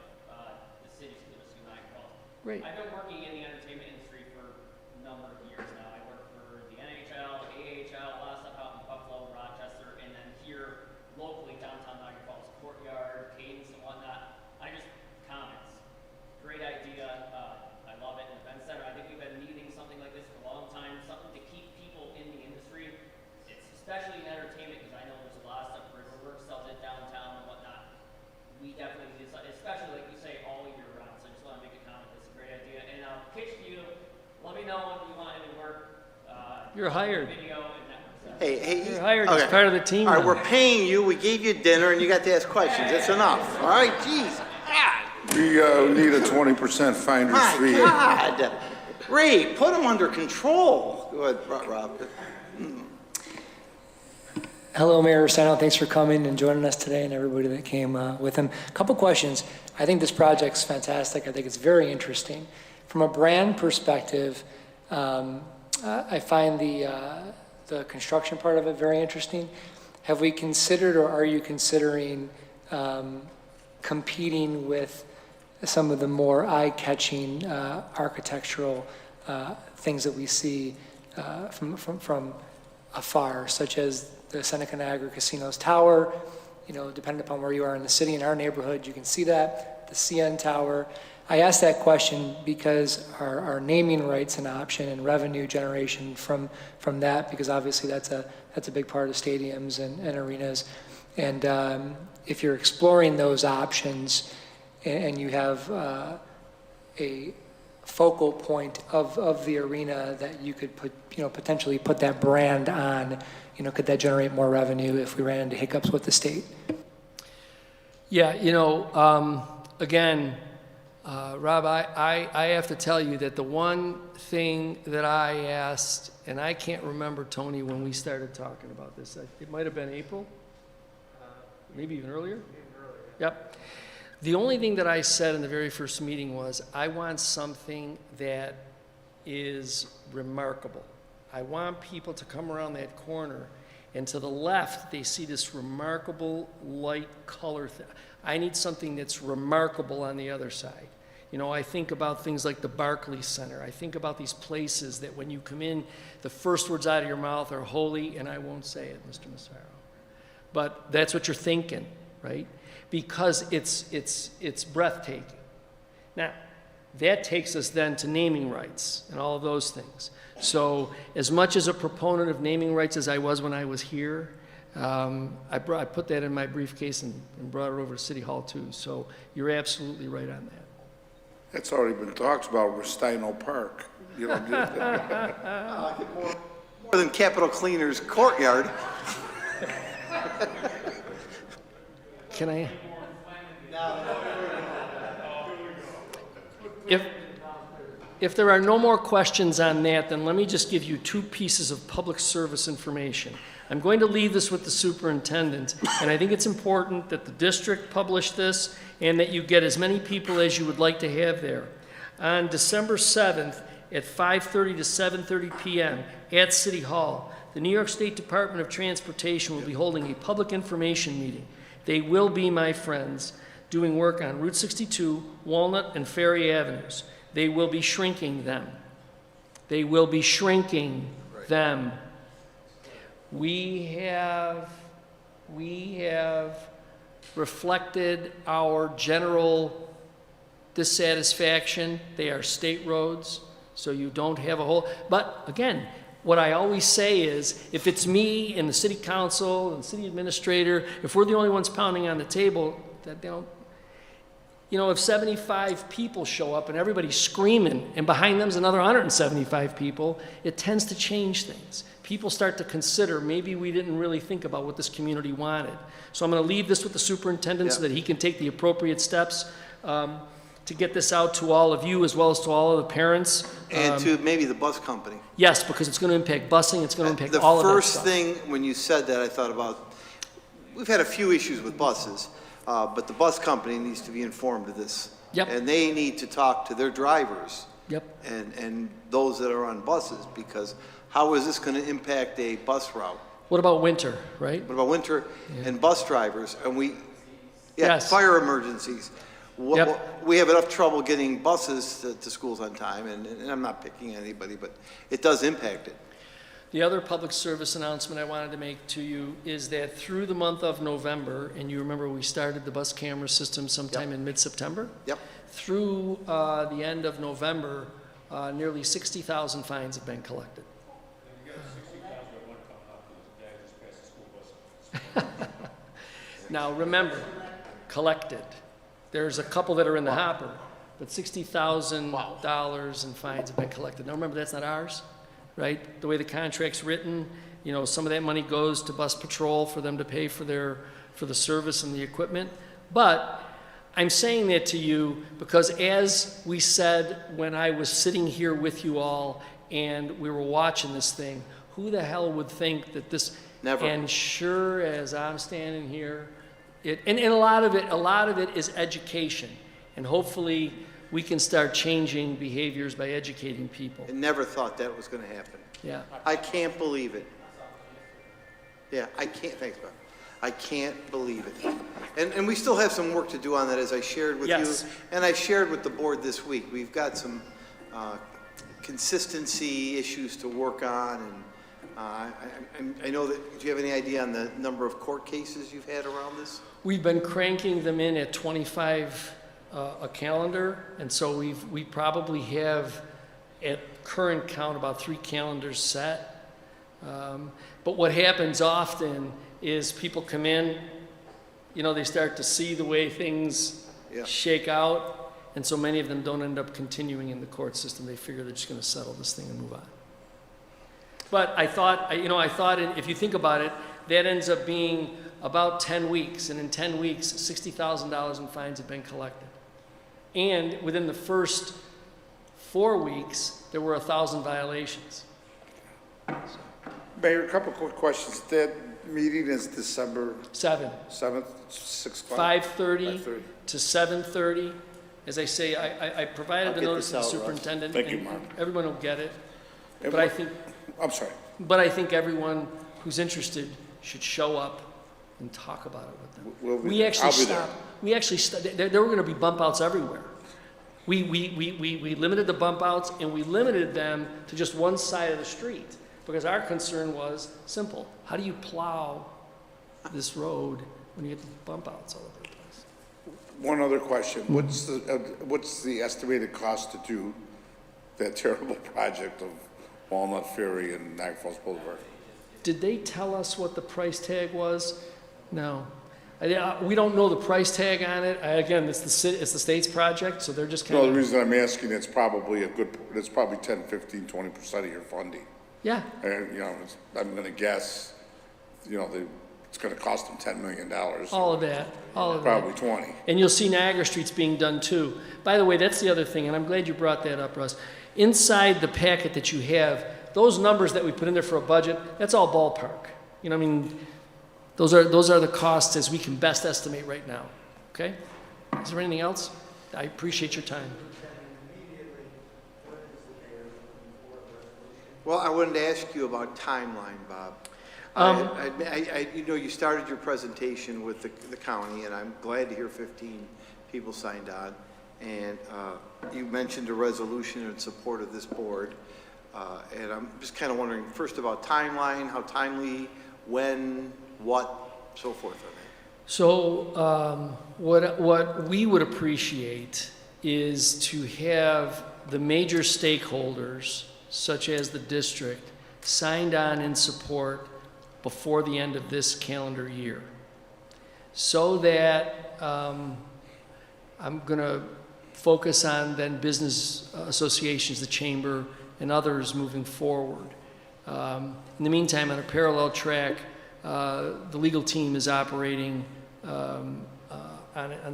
the City School of Niagara Falls. Great. I've been working in the entertainment industry for a number of years now. I work for the NHL, AHL, a lot of stuff out in Buffalo, Rochester, and then here locally, downtown Niagara Falls, Courtyard, Cadence, and whatnot. Comments. Great idea. I love it. In the event center, I think we've been needing something like this for a long time, something to keep people in the industry. It's especially in entertainment, because I know there's a lot of stuff Riverworks sells it downtown and whatnot. We definitely need something, especially like you say, all year round. So I just want to make a comment. It's a great idea. And I'll pitch to you. Let me know if you want any work. You're hired. Video and network stuff. Hey, You're hired as okay. part of the team All right, now. we're paying you, we gave you dinner, and you got to ask questions. That's enough, all right? Jeez, God. We need a 20% finder's My fee. God. Ray, put him under control. Go ahead, Rob. Hello, Mayor Rosano. Thanks for coming and joining us today, and everybody that came with him. A couple questions. I think this project's fantastic. I think it's very interesting. From a brand perspective, I find the construction part of it very interesting. Have we considered, or are you considering competing with some of the more eye-catching architectural things that we see from afar, such as the Seneca Niagara Casino's tower? You know, depending upon where you are in the city, in our neighborhood, you can see that, the CN Tower. I asked that question because our naming rights an option and revenue generation from that, because obviously that's a big part of stadiums and arenas. And if you're exploring those options and you have a focal point of the arena that you could potentially put that brand on, could that generate more revenue if we ran into hiccups with the state? Yeah, again, Rob, I have to tell you that the one thing that I asked, and I can't remember, Tony, when we started talking about this, it might have been April, maybe even earlier? Yep. The only thing that I said in the very first meeting was, I want something that is remarkable. I want people to come around that corner, and to the left, they see this remarkable light color thing. I need something that's remarkable on the other side. I think about things like the Barclays Center. I think about these places that when you come in, the first words out of your mouth are holy, and I won't say it, Mr. Massaro. But that's what you're thinking, right? Because it's breathtaking. Now, that takes us then to naming rights and all of those things. So as much as a proponent of naming rights as I was when I was here, I put that in my briefcase and brought it over to City Hall too. So you're absolutely right on that. That's already been talked about with Centennial Park. You know, More than Capitol Cleaner's courtyard. Can I? If there are no more questions on that, then let me just give you two pieces of public service information. I'm going to leave this with the superintendent, and I think it's important that the district publish this and that you get as many people as you would like to have there. On December 7th at 5:30 to 7:30 p.m. at City Hall, the New York State Department of Transportation will be holding a public information meeting. They will be, my friends, doing work on Route 62, Walnut, and Ferry Avenues. They will be shrinking them. They will be shrinking them. We have reflected our general dissatisfaction. They are state roads, so you don't have a whole, but again, what I always say is, if it's me and the city council and city administrator, if we're the only ones pounding on the table, that they don't, you know, if 75 people show up and everybody's screaming and behind them's another 175 people, it tends to change things. People start to consider, maybe we didn't really think about what this community wanted. So I'm going to leave this with the superintendent so that he can take the appropriate steps to get this out to all of you as well as to all of the parents. And to maybe the bus company. Yes, because it's going to impact busing, it's going to impact all of that The first stuff. thing, when you said that, I thought about, we've had a few issues with buses, but the bus company needs to be informed of this. Yep. And they need to talk to their drivers. Yep. And those that are on buses, because how is this going to impact a bus route? What about winter, right? What about winter and bus drivers? And Yes. fire emergencies. Yep. We have enough trouble getting buses to schools on time, and I'm not picking anybody, but it does impact it. The other public service announcement I wanted to make to you is that through the month of November, and you remember we started the bus camera system sometime in mid-September? Yep. Through the end of November, nearly 60,000 fines have been collected. Now, remember, collected. There's a couple that are in the hopper, but $60,000 in fines have been collected. Now, remember, that's not ours, right? The way the contract's written, you know, some of that money goes to bus patrol for them to pay for the service and the equipment. But I'm saying that to you because as we said when I was sitting here with you all and we were watching this thing, who the hell would think that this... Never. And sure as I'm standing here, and a lot of it is education, and hopefully we can start changing behaviors by educating people. I never thought that was going to happen. Yeah. I can't believe it. Yeah, I can't, thanks, Bob. I can't believe it. And we still have some work to do on that, as I shared with Yes. you, and I shared with the board this week. We've got some consistency issues to work on, and I know that, do you have any idea on the number of court cases you've had around this? We've been cranking them in at 25 a calendar, and so we probably have, at current count, about 3 calendars set. But what happens often is people come in, you know, they start to see the way things shake out, and so many of them don't end up continuing in the court system. They figure they're just going to settle this thing and move on. But I thought, if you think about it, that ends up being about 10 weeks, and in 10 weeks, $60,000 in fines have been collected. And within the first 4 weeks, there were 1,000 violations. Mayor, a couple quick questions. That meeting is December 7, 7th, 6 o'clock? 5:30 to 7:30. As I say, I provided I'll the get notice to the this out, Russ. superintendent, Thank you, and Mark. everyone will get it. And But I what- think, I'm sorry. everyone who's interested should show up and talk about it with them. We'll be- We actually I'll be there. stopped. We actually there were going to be bump outs everywhere. We limited the bump outs, and we limited them to just one side of the street because our concern was simple: how do you plow this road when you get the bump outs all over the place? One other question. What's the estimated cost to do that terrible project of Walnut Ferry and Niagara Falls Boulevard? Did they tell us what the price tag was? No. We don't know the price tag on it. Again, it's the state's project, so they're just kind No, of... the reason I'm asking, it's probably 10, 15, 20% of your funding. Yeah. And, you know, I'm gonna guess, you know, it's gonna cost them $10 million. All of that. Probably 20. And you'll see Niagara Street's being done too. By the way, that's the other thing, and I'm glad you brought that up, Russ. Inside the packet that you have, those numbers that we put in there for a budget, that's all ballpark. You know, I mean, those are the costs as we can best estimate right now, okay? Is there anything else? I appreciate your time. Well, I wanted to ask you about timeline, Bob. You know, you started your presentation with the county, and I'm glad to hear 15 people signed on. And you mentioned a resolution in support of this board. And I'm just kind of wondering, first about timeline, how timely, when, what, so forth on that. So what we would appreciate is to have the major stakeholders, such as the district, signed on in support before the end of this calendar year, so that I'm going to focus on then business associations, the chamber, and others moving forward. In the meantime, on a parallel track, the legal team is operating on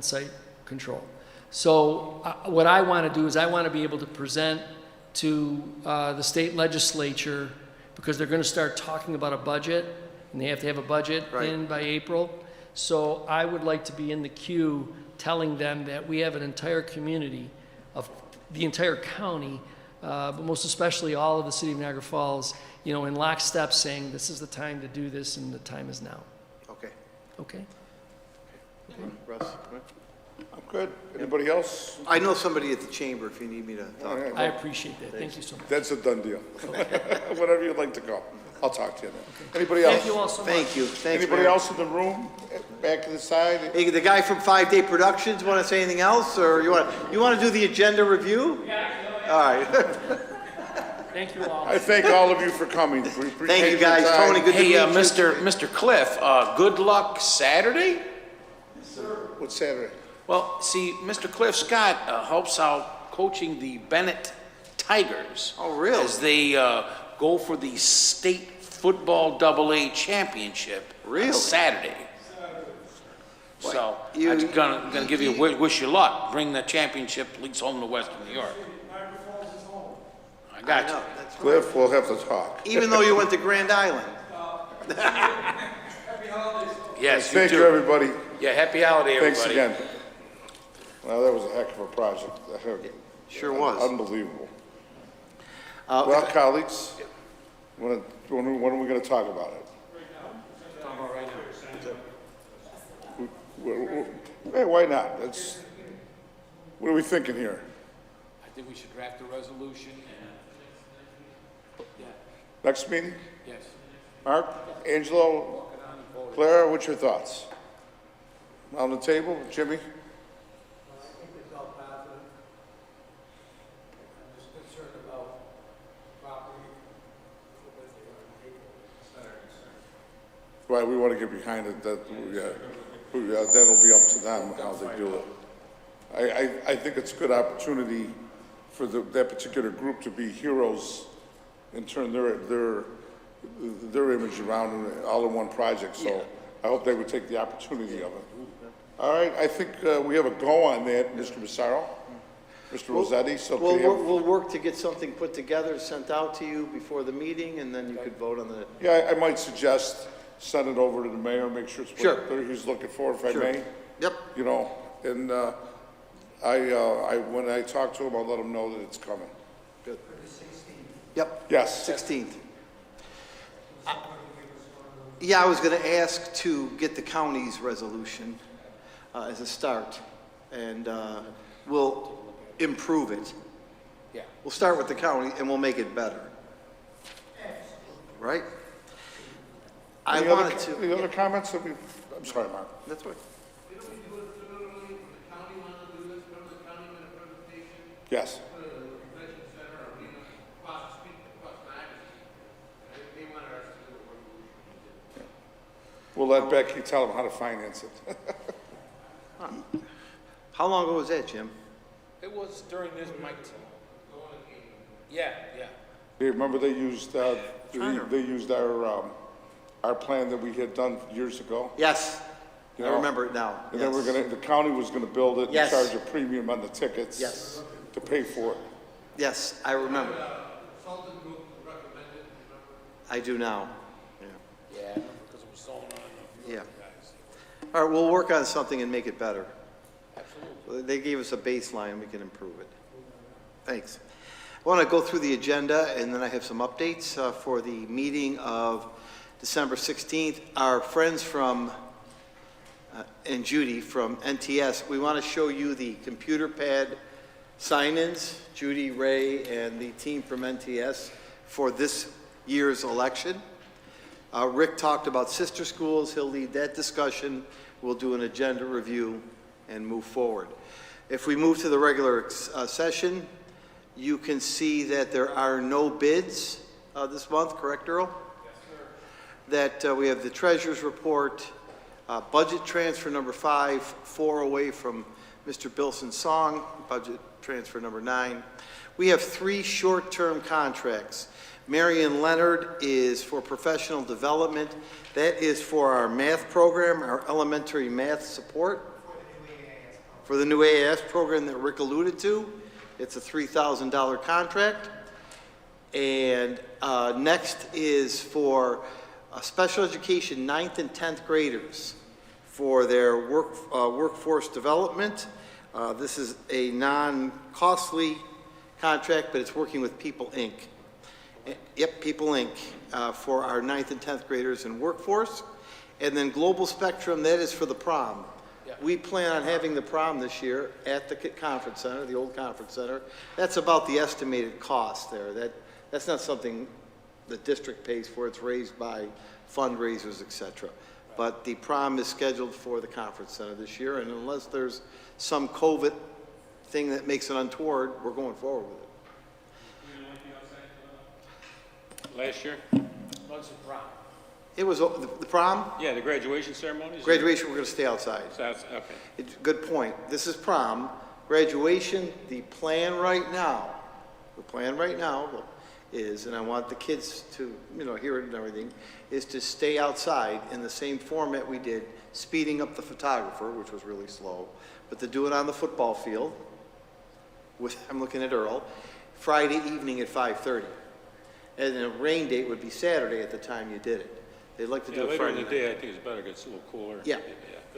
site control. So what I want to do is I want to be able to present to the state legislature, because they're going to start talking about a budget, and they have to have a budget in by April. So I would like to be in the queue telling them that we have an entire community of the entire county, but most especially all of the city of Niagara Falls, you know, in lockstep saying this is the time to do this and the time is now. Okay. Okay? Russ? I'm good. Anybody else? I know somebody at the chamber if you need me to talk. All right, I appreciate that. Thank you so much. that's a done deal. Whatever you'd like to go. I'll talk to you then. Anybody else? Thank you all so much. Thank you. Thanks, Anybody Mayor. else in the room? Back to the side? Hey, the guy from 5 Day Productions, want to say anything else, or you want to do the agenda review? Yeah. All right. Thank you all. I thank all of you for coming. We appreciate Thank you, your guys. time. Tony, good to meet Hey, you. Mr. Cliff, good luck Saturday? What's Saturday? Well, see, Mr. Cliff Scott helps out coaching the Bennett Tigers. Oh, really? As they go for the state football AA championship Really? on Saturday. So you- I'm gonna give you wish you luck. Bring the championship at least home to Western New York. I got you. know, that's right. Cliff, we'll have to talk. Even though you went to Grand Island. Yes, Thank you, too. everybody. Yeah, happy holiday, everybody. Thanks again. Well, that was a heck of a project. Sure was. Unbelievable. Well, colleagues, when are we going to talk about it? Hey, why not? What are we thinking here? I think we should draft a resolution and, Next meeting? yes. Mark, Angelo, Clara, what's your thoughts? On the table, Jimmy? I think it's all positive. I'm just concerned about property, what they want to take. Right, we want to get behind it, that'll be up to them how they do it. I think it's a good opportunity for that particular group to be heroes and turn their image around all in one project, so I hope they would take the opportunity of it. All right, I think we have a go on that, Mr. Massaro, Mr. Rossetti, so can we have... We'll work to get something put together, sent out to you before the meeting, and then you could vote on the... Yeah, I might suggest send it over to the mayor, make sure it's what he's looking for, if I may. Yep. You know, and when I talk to him, I'll let him know that it's coming. Good. Yep. Yes. 16th. Yeah, I was going to ask to get the county's resolution as a start, and we'll improve it. Yeah. We'll start with the county, and we'll make it better. Right? I wanted to... Any other comments? I'm sorry, Mark. That's right. Yes. We'll let Becky tell them how to finance it. How long ago was that, Jim? It was during this mic. Yeah. You remember they used our plan that we had done years ago? Yes. You I know, remember it now. And then the county was gonna build it Yes. and charge a premium on the tickets. Yes. To pay for it. Yes, I remember. I do now. Yeah. Yeah. All right, we'll work on something and make it better. Absolutely. They gave us a baseline, we can improve it. Thanks. I want to go through the agenda, and then I have some updates for the meeting of December 16th. Our friends from, and Judy from NTS, we want to show you the computer pad sign-ins, Judy, Ray, and the team from NTS for this year's election. Rick talked about sister schools. He'll lead that discussion. We'll do an agenda review and move forward. If we move to the regular session, you can see that there are no bids this month, correct, Earl? Yes, sir. That we have the treasurer's report, budget transfer number 5, 4 away from Mr. Bilson's song, budget transfer number 9. We have 3 short-term contracts. Marion Leonard is for professional development. That is for our math program, our elementary math support. For the new AAS program that Rick alluded to. It's a $3,000 contract. And next is for special education 9th and 10th graders for their workforce development. This is a non-costly contract, but it's working with People Inc. Yep, People Inc. For our 9th and 10th graders in workforce. And then Global Spectrum, that is for the prom. We plan on having the prom this year at the conference center, the old conference center. That's about the estimated cost there. That's not something the district pays for. It's raised by fundraisers, et cetera. But the prom is scheduled for the conference center this year, and unless there's some COVID thing that makes it untoward, we're going forward with it. Last year? What's the prom? It was the prom? Yeah, the graduation ceremonies? Graduation, we're going to stay outside. Okay. Good point. This is prom. Graduation, the plan right now is, and I want the kids to, hear it and everything, is to stay outside in the same format we did, speeding up the photographer, which was really slow, but to do it on the football field, I'm looking at Earl, Friday evening at 5:30. And a rain date would be Saturday at the time you did it. They'd like to do it Friday later in the day, I think it's better, it gets a little cooler. Yeah.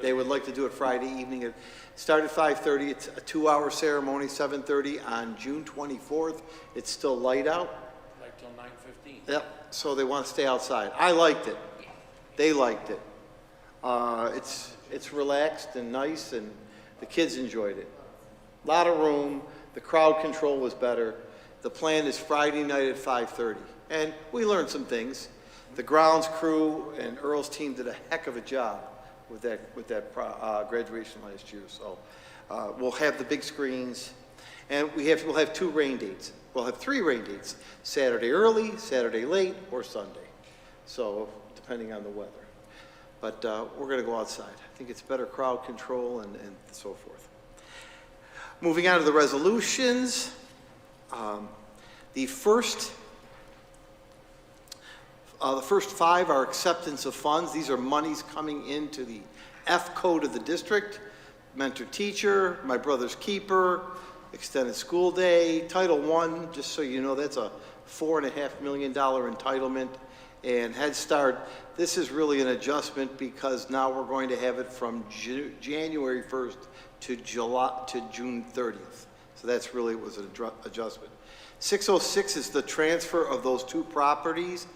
They would like to do it Friday evening. Start at 5:30. It's a 2-hour ceremony, 7:30 on June 24th. It's still light out. Like till 9:15. Yep. So they want to stay outside. I liked it. They liked it. It's relaxed and nice, and the kids enjoyed it. A lot of room. The crowd control was better. The plan is Friday night at 5:30. And we learned some things. The grounds crew and Earl's team did a heck of a job with that graduation last year. So we'll have the big screens, and we'll have 2 rain dates. We'll have 3 rain dates: Saturday early, Saturday late, or Sunday. So depending on the weather. But we're going to go outside. I think it's better crowd control and so forth. Moving on to the resolutions. The first 5 are acceptance of funds. These are monies coming into the F code of the district: mentor teacher, my brother's keeper, extended school day, Title I. Just so you know, that's a $4.5 million entitlement. And Head Start, this is really an adjustment because now we're going to have it from January 1st to June 30th. So that's really was an adjustment. 606 is the transfer of those 2 properties.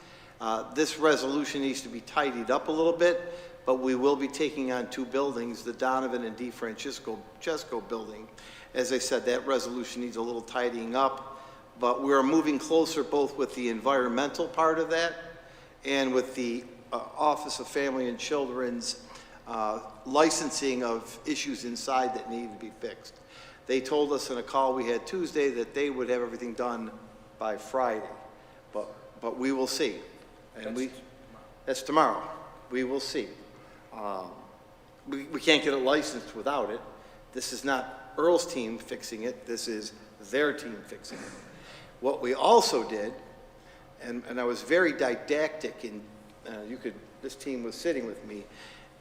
This resolution needs to be tidied up a little bit, but we will be taking on 2 buildings, the Donovan and DeFrancesco building. As I said, that resolution needs a little tidying up, but we're moving closer both with the environmental part of that and with the Office of Family and Children's licensing of issues inside that need to be fixed. They told us in a call we had Tuesday that they would have everything done by Friday, but we will see. And that's tomorrow. We will see. We can't get it licensed without it. This is not Earl's team fixing it. This is their team fixing it. What we also did, and I was very didactic, and this team was sitting with me,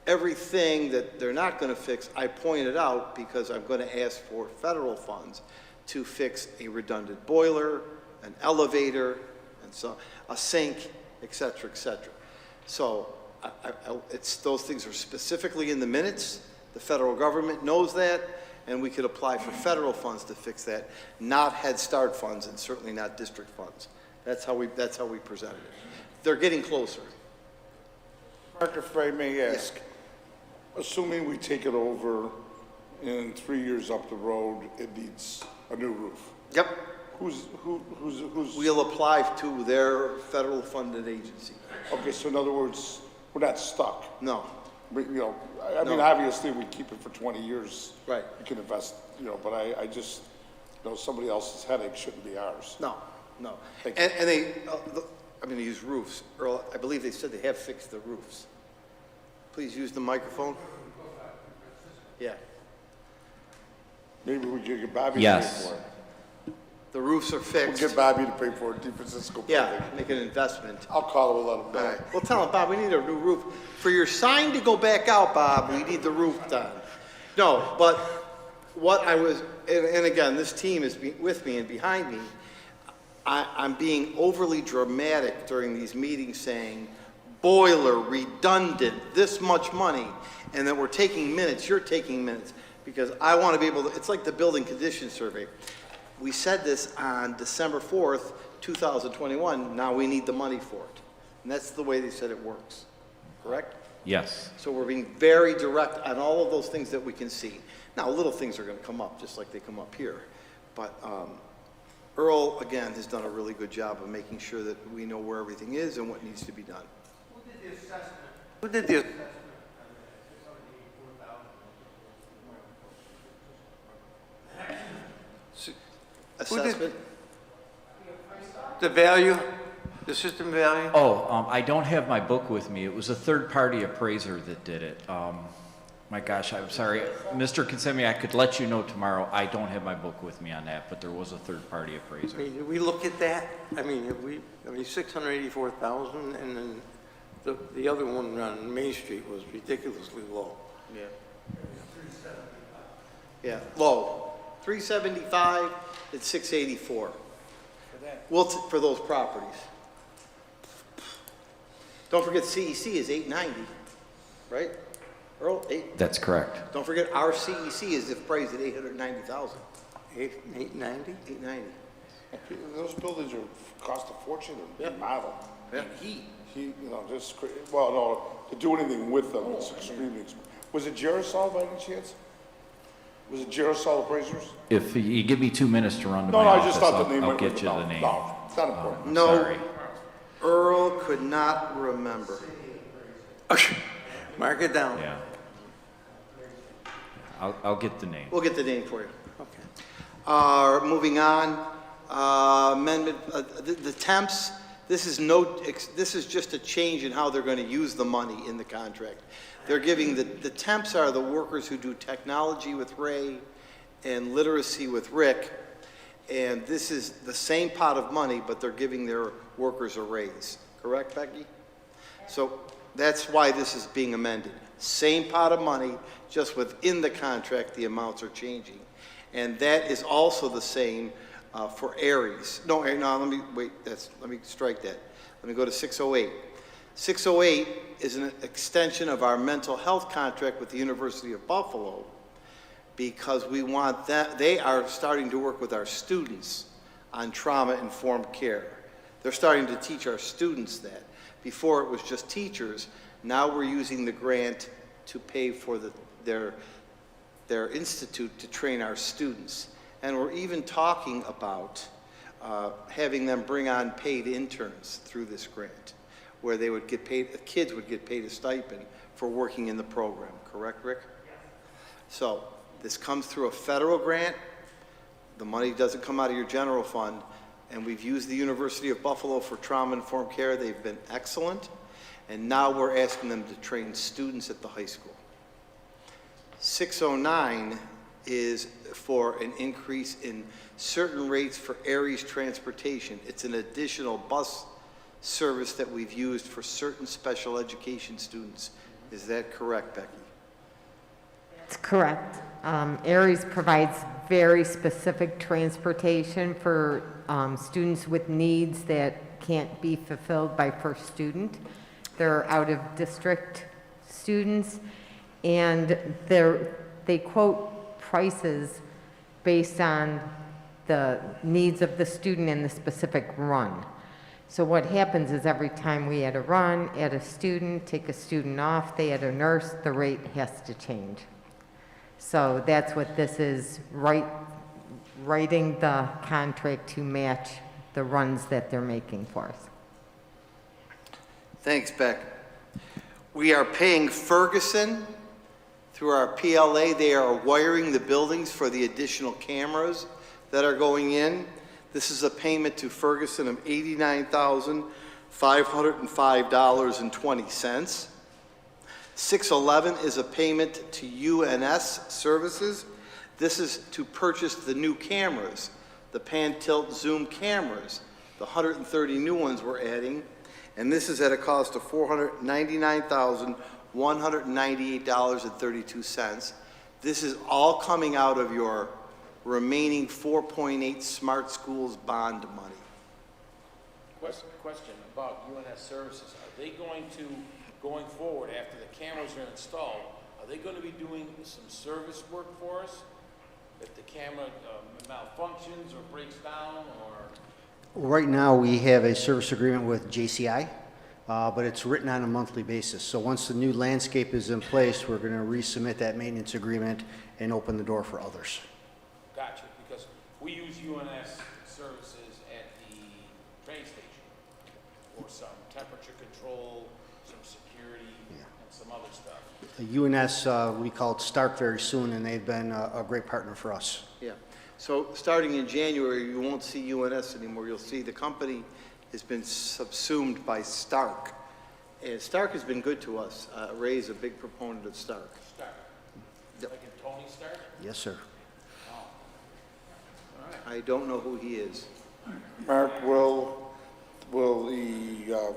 everything that they're not going to fix, I pointed out because I'm going to ask for federal funds to fix a redundant boiler, an elevator, and so a sink, et cetera, et cetera. So those things are specifically in the minutes. The federal government knows that, and we could apply for federal funds to fix that, not Head Start funds and certainly not district funds. That's how we presented it. They're getting closer. Mark, if I may ask, assuming we take it over and 3 years up the road, it needs a new roof. Yep. Who's, We'll apply to their federal funded agency. okay, so in other words, we're not stuck. No. We, you know, I mean, No. obviously, we keep it for 20 years. Right. We can invest, you know, but I just, you know, somebody else's headache shouldn't be ours. No, no. Thank you. And they, I'm going to use roofs. Earl, I believe they said they have fixed the roofs. Please use the microphone. Yeah. Maybe we could get Bobby to Yes. pay for it. The roofs are We'll fixed. get Bobby to pay for it, DeFrancisco. Yeah, make an investment. I'll call him and let him All know. right. Well, tell him, Bob, we need a new roof. For your sign to go back out, Bob, we need the roof done. No, but what I was, and again, this team is with me and behind me. I'm being overly dramatic during these meetings saying, boiler, redundant, this much money, and then we're taking minutes, you're taking minutes, because I want to be able to, it's like the building condition survey. We said this on December 4th, 2021, now we need the money for it. And that's the way they said it works, correct? Yes. So we're being very direct on all of those things that we can see. Now, little things are going to come up, just like they come up here. But Earl, again, has done a really good job of making sure that we know where everything is and what needs to be done. Who did the assessment? Who did the... Assessment? The value, the system value? Oh, I don't have my book with me. It was a third-party appraiser that did it. My gosh, I'm sorry. Mr. Consemi, I could let you know tomorrow. I don't have my book with me on that, but there was a third-party appraiser. I mean, did we look at that? I mean, have we, 684,000, and then the other one on Main Street was ridiculously low. Yeah. Yeah, low. 375, it's 684. Well, for those properties. Don't forget CEC is 890, right? Earl, That's correct. don't forget our CEC is appraised at 890,000. 890? 890. Those buildings are cost a fortune to remodel. Yeah. You know, just, well, no, to do anything with them, it's extremely expensive. Was it Gerasol by any chance? Was it Gerasol appraisers? If you give me 2 minutes to run to No, my no, I office, just thought the name I'll might get you ring a the bell. name. No, it's not important. I'm No. sorry. Earl could not remember. Mark it down. Yeah. I'll get the name. We'll get the name for you. Okay. Moving on, amendment, the temps, this is just a change in how they're going to use the money in the contract. They're giving, the temps are the workers who do technology with Ray and literacy with Rick, and this is the same pot of money, but they're giving their workers a raise. Correct, Becky? So that's why this is being amended. Same pot of money, just within the contract, the amounts are changing. And that is also the same for Aries. No, let me strike that. Let me go to 608. 608 is an extension of our mental health contract with the University of Buffalo because we want that, they are starting to work with our students on trauma-informed care. They're starting to teach our students that. Before it was just teachers, now we're using the grant to pay for their institute to train our students. And we're even talking about having them bring on paid interns through this grant, where they would get paid, the kids would get paid a stipend for working in the program. Correct, Rick? Yes. So this comes through a federal grant. The money doesn't come out of your general fund. And we've used the University of Buffalo for trauma-informed care. They've been excellent. And now we're asking them to train students at the high school. 609 is for an increase in certain rates for Aries transportation. It's an additional bus service that we've used for certain special education students. Is that correct, Becky? That's correct. Aries provides very specific transportation for students with needs that can't be fulfilled by First Student. They're out-of-district students, and they quote prices based on the needs of the student in the specific run. So what happens is every time we add a run, add a student, take a student off, they add a nurse, the rate has to change. So that's what this is, writing the contract to match the runs that they're making for us. Thanks, Beck. We are paying Ferguson through our PLA. They are wiring the buildings for the additional cameras that are going in. This is a payment to Ferguson of $89,505.20. 611 is a payment to UNS Services. This is to purchase the new cameras, the pan, tilt, zoom cameras, the 130 new ones we're adding, and this is at a cost of $499,198.32. This is all coming out of your remaining 4.8 Smart Schools bond money. Question about UNS Services. Are they going forward, after the cameras are installed, are they going to be doing some service work for us? If the camera malfunctions or breaks down, or? Right now, we have a service agreement with JCI, but it's written on a monthly basis. So once the new landscape is in place, we're going to resubmit that maintenance agreement and open the door for others. Gotcha, because we use UNS services at the train station for some temperature control, some security, and some other stuff. The UNS, we call it Stark very soon, and they've been a great partner for us. Yeah. So starting in January, you won't see UNS anymore. You'll see the company has been subsumed by Stark. And Stark has been good to us. Ray is a big proponent of Stark. Stark. Yep. Like in Tony Stark? Yes, sir. I don't know who he is. Mark, will the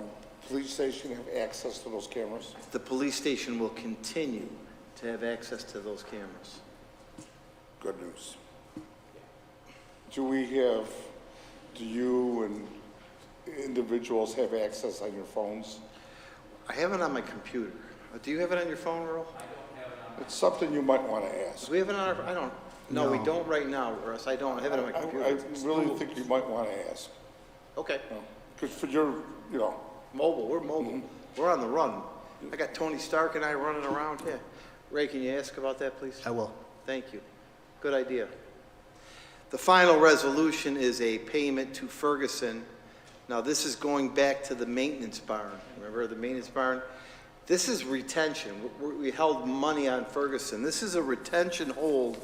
police station have access to those cameras? The police station will continue to have access to those cameras. Good news. Do you and individuals have access on your phones? I have it on my computer. Do you have it on your phone, Earl? It's something you might want to ask. Do we have it on our, I don't, no, we don't right now, Russ. I don't have it on my computer. I really think you might want to ask. Okay. Because for your, Mobile, we're mobile. Mm-hmm. We're on the run. I got Tony Stark and I running around here. Ray, can you ask about that, please? I will. Thank you. Good idea. The final resolution is a payment to Ferguson. Now, this is going back to the maintenance barn. Remember the maintenance barn? This is retention. We held money on Ferguson. This is a retention hold,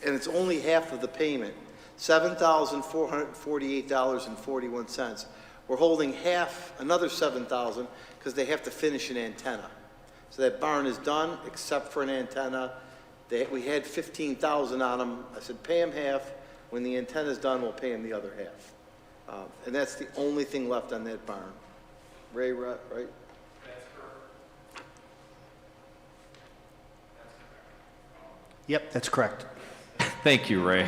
and it's only half of the payment, $7,448.41. We're holding half, another $7,000, because they have to finish an antenna. So that barn is done, except for an antenna. We had $15,000 on them. I said, pay them half. When the antenna's done, we'll pay them the other half. And that's the only thing left on that barn. Ray, right? Yep, that's correct. Thank you, Ray.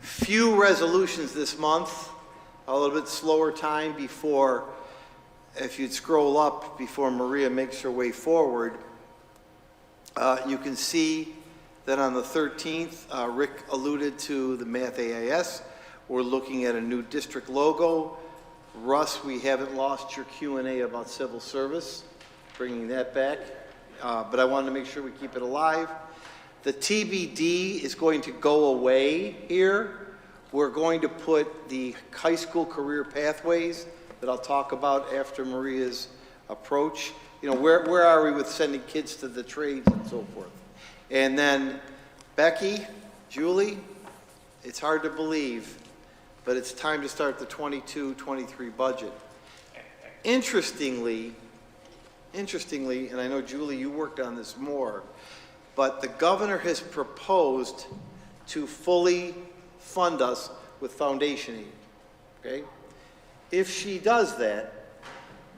Few resolutions this month, a little bit slower time before, if you'd scroll up before Maria makes her way forward, you can see that on the 13th, Rick alluded to the Math AIS. We're looking at a new district logo. Russ, we haven't lost your Q&A about civil service, bringing that back. But I wanted to make sure we keep it alive. The TBD is going to go away here. We're going to put the high school career pathways that I'll talk about after Maria's approach. You know, where are we with sending kids to the trades and so forth? And then Becky, Julie, it's hard to believe, but it's time to start the 22-23 budget. Interestingly, and I know, Julie, you worked on this more, but the governor has proposed to fully fund us with foundation aid, okay? If she does that,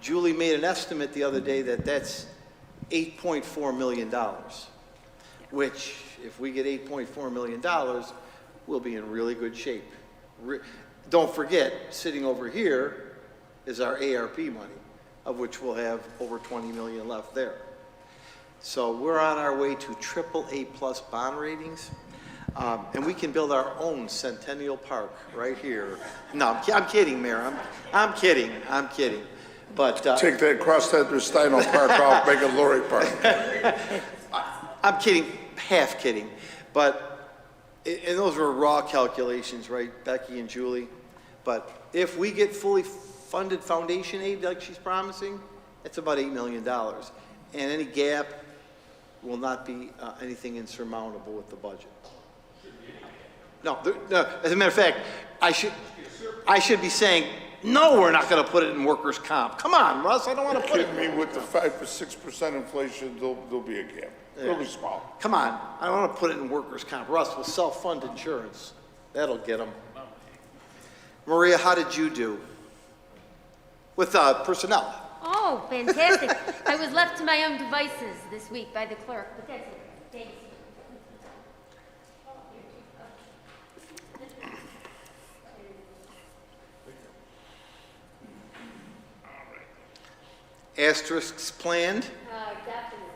Julie made an estimate the other day that that's $8.4 million, which, if we get $8.4 million, we'll be in really good shape. Don't forget, sitting over here is our ARP money. of which we'll have over 20 million left there. So we're on our way to AAA+ bond ratings. And we can build our own Centennial Park right here. No, I'm kidding, Mayor. I'm kidding. But Take that, cross that to Steino Park off, make it Lori Park. I'm kidding, half kidding. But, and those were raw calculations, right, Becky and Julie? But if we get fully funded foundation aid like she's promising, it's about $8 million. And any gap will not be anything insurmountable with the budget. No, as a matter of fact, I should be saying, no, we're not going to put it in workers' comp. Come on, Russ, I don't want to put it. Kidding me, with the 5 or 6% inflation, there'll be a gap. It'll be small. Come on, I don't want to put it in workers' comp. Russ, we'll self-fund insurance. That'll get them. Maria, how did you do with personnel? Oh, fantastic. I was left to my own devices this week by the clerk, but that's it. Thanks. Asterisks planned? Definitely.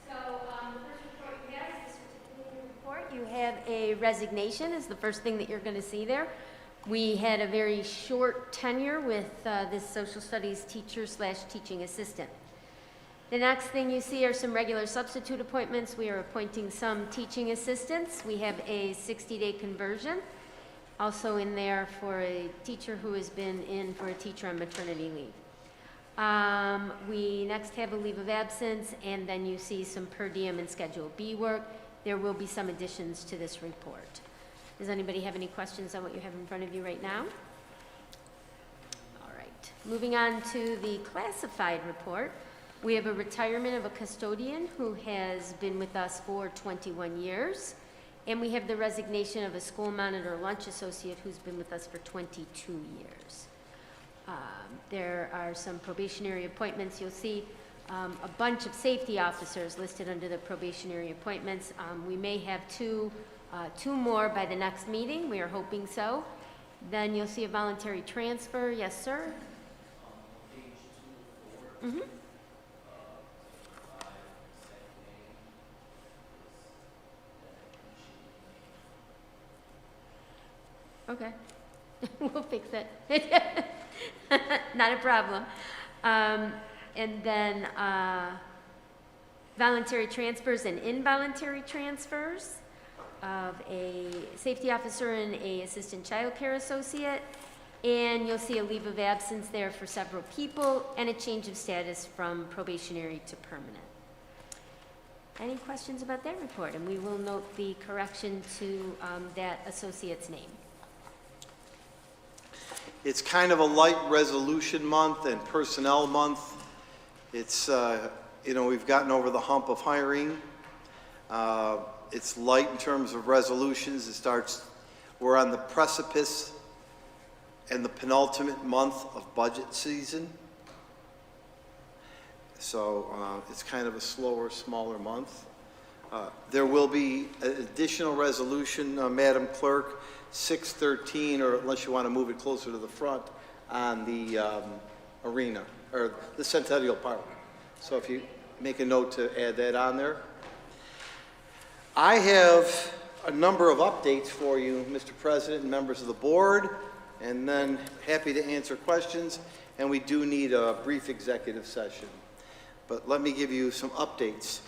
So, the first report you have is the certificate report. You have a resignation is the first thing that you're going to see there. We had a very short tenure with this social studies teacher / teaching assistant. The next thing you see are some regular substitute appointments. We are appointing some teaching assistants. We have a 60-day conversion. Also in there for a teacher who has been in for a teacher on maternity leave. We next have a leave of absence, and then you see some per diem and Schedule B work. There will be some additions to this report. Does anybody have any questions on what you have in front of you right now? All right. Moving on to the classified report. We have a retirement of a custodian who has been with us for 21 years. And we have the resignation of a school monitor lunch associate who's been with us for 22 years. There are some probationary appointments. You'll see a bunch of safety officers listed under the probationary appointments. We may have two more by the next meeting. We are hoping so. Then you'll see a voluntary transfer. Yes, sir? Mm-hmm. Okay, we'll fix it. Not a problem. And then voluntary transfers and involuntary transfers of a safety officer and a assistant child care associate. And you'll see a leave of absence there for several people and a change of status from probationary to permanent. Any questions about that report? And we will note the correction to that associate's name. It's kind of a light resolution month and personnel month. It's, we've gotten over the hump of hiring. It's light in terms of resolutions. We're on the precipice and the penultimate month of budget season. So it's kind of a slower, smaller month. There will be an additional resolution, Madam Clerk, 613, or unless you want to move it closer to the front, on the arena, or the Centennial Park. So if you make a note to add that on there. I have a number of updates for you, Mr. President and members of the board, and then happy to answer questions, and we do need a brief executive session. But let me give you some updates,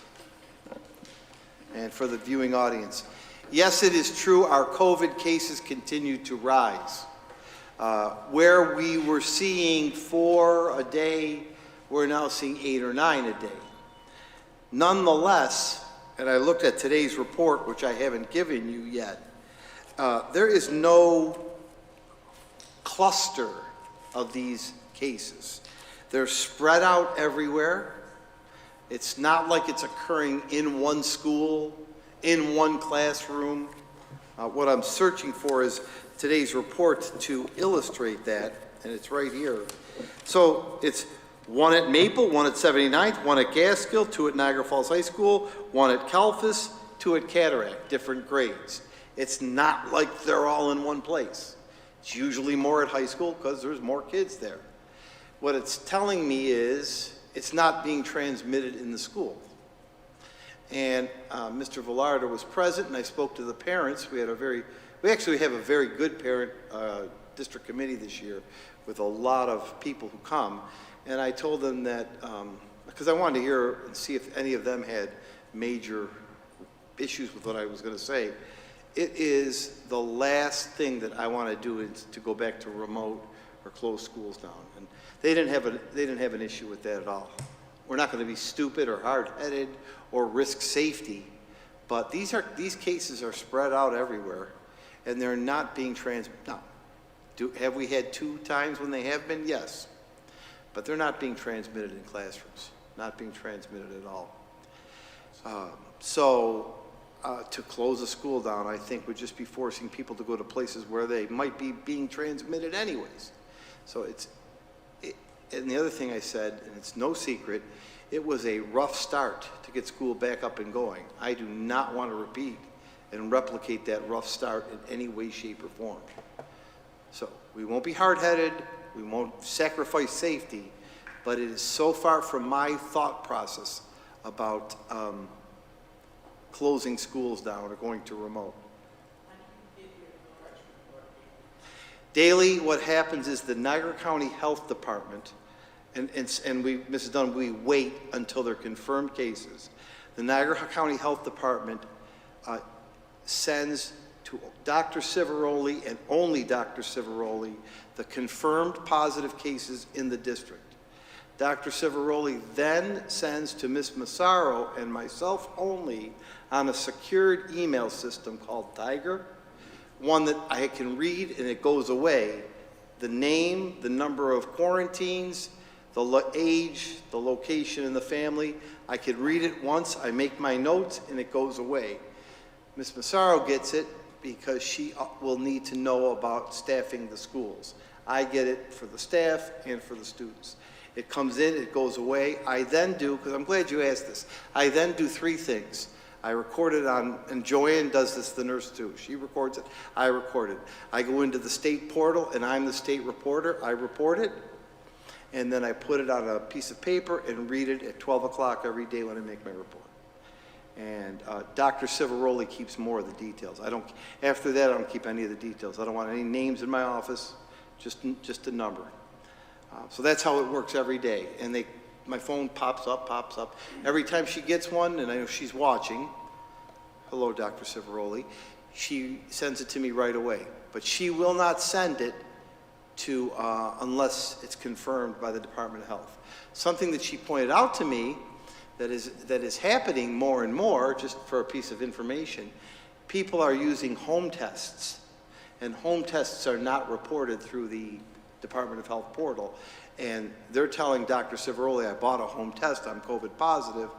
and for the viewing audience. Yes, it is true, our COVID cases continue to rise. Where we were seeing 4 a day, we're now seeing 8 or 9 a day. Nonetheless, and I looked at today's report, which I haven't given you yet, there is no cluster of these cases. They're spread out everywhere. It's not like it's occurring in one school, in one classroom. What I'm searching for is today's report to illustrate that, and it's right here. So it's 1 at Maple, 1 at 79th, 1 at Gaskill, 2 at Niagara Falls High School, 1 at Calfus, 2 at Cataract, different grades. It's not like they're all in one place. It's usually more at high school because there's more kids there. What it's telling me is it's not being transmitted in the school. And Mr. Velarde was present, and I spoke to the parents. We actually have a very good parent district committee this year with a lot of people who come. And I told them that, because I wanted to hear and see if any of them had major issues with what I was going to say. It is the last thing that I want to do is to go back to remote or close schools down. And they didn't have an issue with that at all. We're not going to be stupid or hard-headed or risk safety, but these cases are spread out everywhere, and they're not being now, have we had 2 times when they have been? Yes, but they're not being transmitted in classrooms, not being transmitted at all. To close a school down, I think would just be forcing people to go to places where they might be being transmitted anyways. So and the other thing I said, and it's no secret, it was a rough start to get school back up and going. I do not want to repeat and replicate that rough start in any way, shape, or form. So we won't be hard-headed, we won't sacrifice safety, but it is so far from my thought process about closing schools down or going to remote. Daily, what happens is the Niagara County Health Department, and Mrs. Dunn, we wait until they're confirmed cases. The Niagara County Health Department sends to Dr. Civaroli and only Dr. Civaroli the confirmed positive cases in the district. Dr. Civaroli then sends to Ms. Massaro and myself only on a secured email system called Tiger, one that I can read and it goes away. The name, the number of quarantines, the age, the location, and the family. I could read it once, I make my notes, and it goes away. Ms. Massaro gets it because she will need to know about staffing the schools. I get it for the staff and for the students. It comes in, it goes away. I then do, because I'm glad you asked this, I then do 3 things. I record it and Joanne does this, the nurse too. She records it, I record it. I go into the state portal and I'm the state reporter, I report it, and then I put it on a piece of paper and read it at 12 o'clock every day when I make my report. And Dr. Civaroli keeps more of the details. After that, I don't keep any of the details. I don't want any names in my office, just a number. So that's how it works every day. And my phone pops up. Every time she gets one, and I know she's watching, hello, Dr. Civaroli, she sends it to me right away. But she will not send it to unless it's confirmed by the Department of Health. Something that she pointed out to me that is happening more and more, just for a piece of information, people are using home tests, and home tests are not reported through the Department of Health portal, and they're telling Dr. Civaroli, I bought a home test, I'm COVID positive,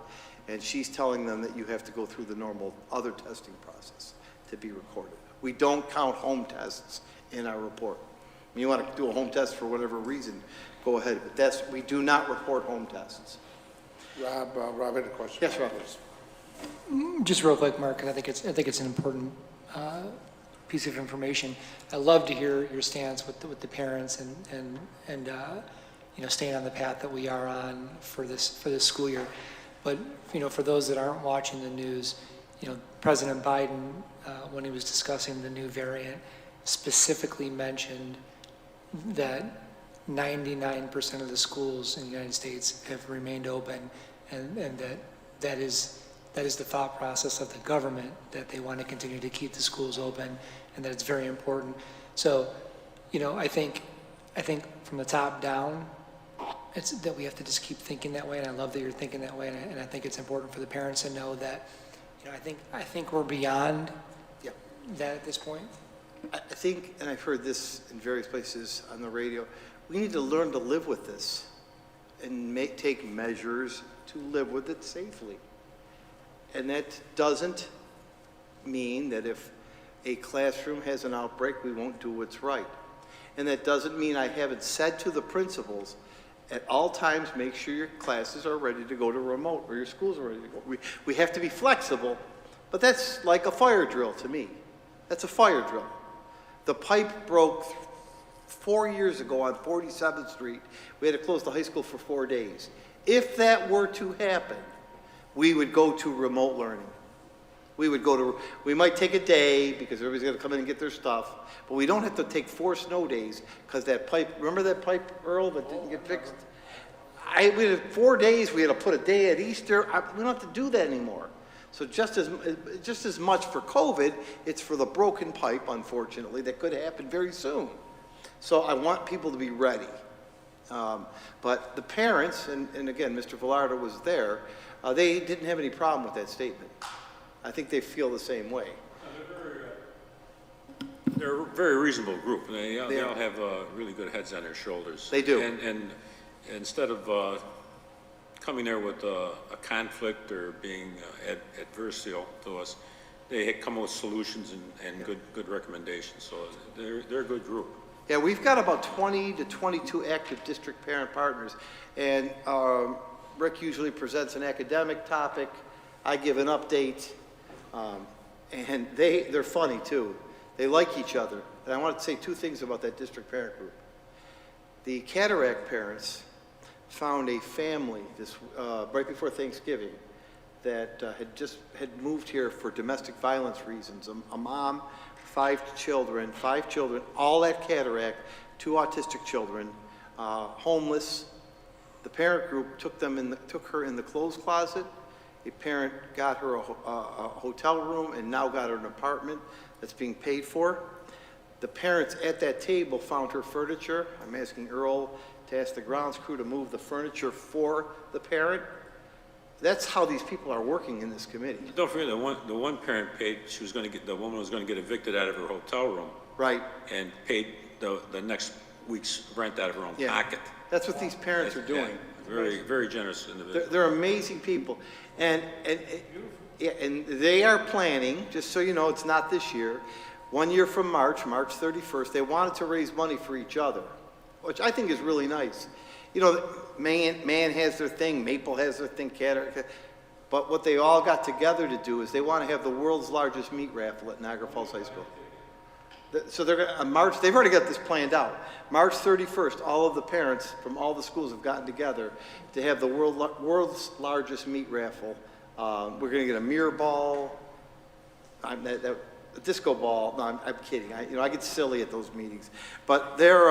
and she's telling them that you have to go through the normal other testing process to be recorded. We don't count home tests in our report. If you want to do a home test for whatever reason, go ahead, but we do not report home tests. Rob had a question. Yes, Rob. Just real quick, Mark, and I think it's an important piece of information. I love to hear your stance with the parents and staying on the path that we are on for this school year. But for those that aren't watching the news, President Biden, when he was discussing the new variant, specifically mentioned that 99% of the schools in the United States have remained open, and that is the thought process of the government, that they want to continue to keep the schools open, and that it's very important. So, I think from the top down, it's that we have to just keep thinking that way, and I love that you're thinking that way, and I think it's important for the parents to know that, I think we're beyond that at this point. I think, and I've heard this in various places on the radio, we need to learn to live with this and take measures to live with it safely. And that doesn't mean that if a classroom has an outbreak, we won't do what's right. And that doesn't mean I haven't said to the principals, at all times, make sure your classes are ready to go to remote or your schools are ready to go. We have to be flexible, but that's like a fire drill to me. That's a fire drill. The pipe broke 4 years ago on 47th Street, we had to close the high school for 4 days. If that were to happen, we would go to remote learning. We might take a day because everybody's got to come in and get their stuff, but we don't have to take 4 snow days because that pipe, remember that pipe, Earl, that didn't get fixed? We had 4 days, we had to put a day at Easter. We don't have to do that anymore. So just as much for COVID, it's for the broken pipe, unfortunately, that could happen very soon. So I want people to be ready. But the parents, and again, Mr. Velardo was there, they didn't have any problem with that statement. I think they feel the same way. They're a very reasonable group. They all have really good heads on their shoulders. They do. And instead of coming there with a conflict or being adversarial to us, they come up with solutions and good recommendations. So they're a good group. Yeah, we've got about 20 to 22 active district parent partners, and Rick usually presents an academic topic. I give an update, and they're funny too. They like each other. And I want to say 2 things about that district parent group. The cataract parents found a family right before Thanksgiving that had moved here for domestic violence reasons. A mom, 5 children, all at cataract, 2 autistic children, homeless. The parent group took her in the clothes closet. A parent got her a hotel room and now got her an apartment that's being paid for. The parents at that table found her furniture. I'm asking Earl to ask the grounds crew to move the furniture for the parent. That's how these people are working in this committee. Don't forget the one parent paid. The woman was going to get evicted out of her hotel room. Right. And paid the next week's rent out of her own pocket. That's what these parents are doing. Yeah, very, very generous individuals. They're amazing people. And they are planning, just so you know, it's not this year, 1 year from March 31st, they wanted to raise money for each other, which I think is really nice. You know, Man has their thing, Maple has their thing, but what they all got together to do is they want to have the world's largest meat raffle at Niagara Falls High School. So they're going to, they've already got this planned out. March 31st, all of the parents from all the schools have gotten together to have the world's largest meat raffle. We're going to get a mirror ball, a disco ball. No, I'm kidding. I get silly at those meetings. But they're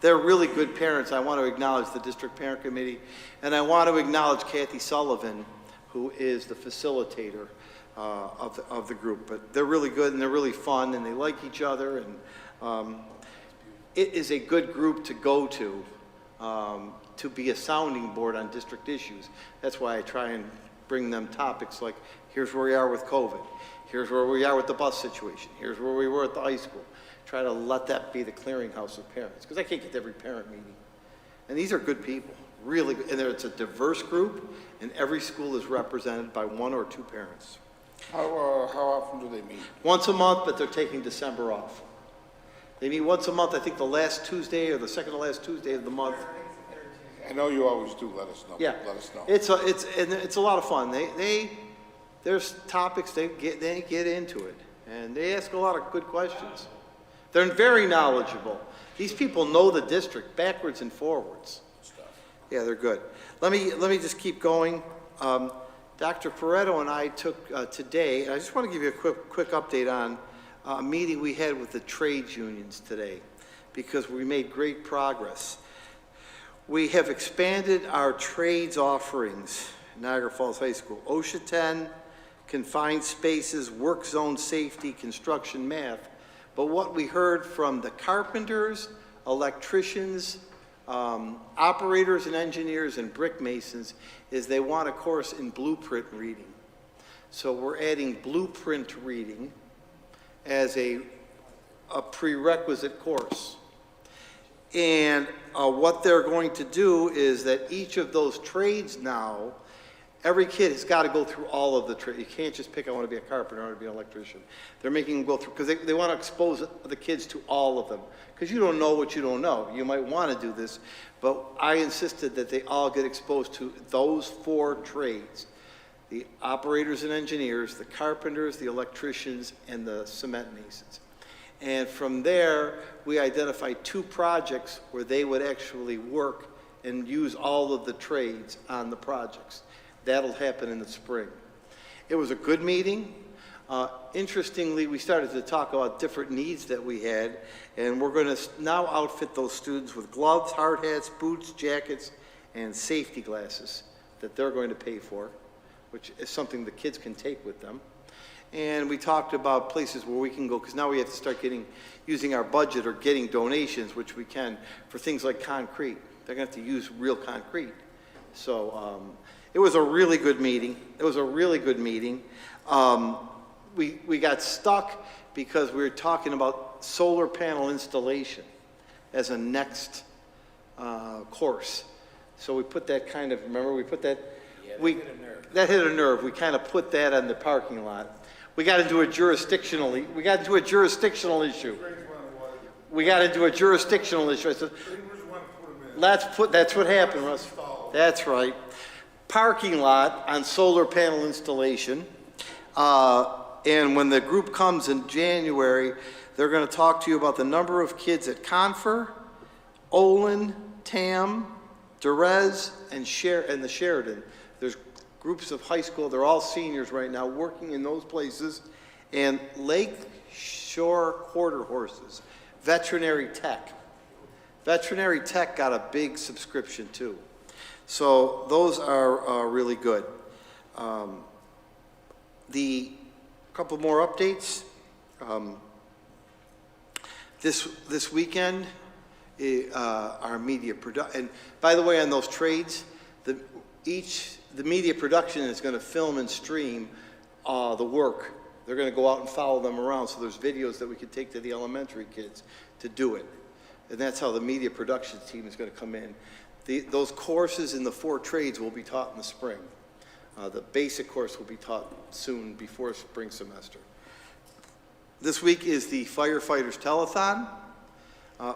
really good parents. I want to acknowledge the district parent committee, and I want to acknowledge Kathy Sullivan, who is the facilitator of the group. But they're really good and they're really fun and they like each other, and it is a good group to go to be a sounding board on district issues. That's why I try and bring them topics like, here's where we are with COVID, here's where we are with the bus situation, here's where we were at the high school. Try to let that be the clearinghouse of parents, because I can't get to every parent meeting. And these are good people, really good. And it's a diverse group, and every school is represented by 1 or 2 parents. How often do they meet? Once a month, but they're taking December off. They meet once a month, I think the last Tuesday or the second to last Tuesday of the month. I know you always do. Let us know. Yeah, let us know. It's a lot of fun. There's topics they get into it, and they ask a lot of good questions. They're very knowledgeable. These people know the district backwards and forwards. Yeah, they're good. Let me just keep going. Dr. Pareto and I took today, and I just want to give you a quick update on a meeting we had with the trades unions today, because we made great progress. We have expanded our trades offerings at Niagara Falls High School. OSHA 10, confined spaces, work zone safety, construction, math. But what we heard from the carpenters, electricians, operators and engineers and brick masons is they want a course in blueprint reading. So we're adding blueprint reading as a prerequisite course. And what they're going to do is that each of those trades now, every kid has got to go through all of the trades. You can't just pick, I want to be a carpenter, I want to be an electrician. They're making them go through, because they want to expose the kids to all of them. Because you don't know what you don't know. You might want to do this, but I insisted that they all get exposed to those 4 trades. The operators and engineers, the carpenters, the electricians, and the cement masons. And from there, we identified 2 projects where they would actually work and use all of the trades on the projects. That'll happen in the spring. It was a good meeting. Interestingly, we started to talk about different needs that we had, and we're going to now outfit those students with gloves, hard hats, boots, jackets, and safety glasses that they're going to pay for, which is something the kids can take with them. And we talked about places where we can go, because now we have to start using our budget or getting donations, which we can, for things like concrete. They're going to have to use real concrete. So it was a really good meeting. It was a really good meeting. We got stuck because we were talking about solar panel installation as a next course. So we put that kind of, remember, we put that, that hit a nerve. We kind of put that on the parking lot. We got into a jurisdictional issue. We got into a jurisdictional issue. I said, that's what happened, Russ. That's right. Parking lot on solar panel installation. And when the group comes in January, they're going to talk to you about the number of kids at Confer, Olin, Tam, Derez, and the Sheridan. There's groups of high school, they're all seniors right now, working in those places. And Lake Shore Quarter Horses, Veterinary Tech. Veterinary Tech got a big subscription too. So those are really good. The couple more updates. This weekend, our media production, and by the way, on those trades, the media production is going to film and stream the work. They're going to go out and follow them around, so there's videos that we can take to the elementary kids to do it. And that's how the media production team is going to come in. Those courses in the 4 trades will be taught in the spring. The basic course will be taught soon before spring semester. This week is the Firefighters Telethon.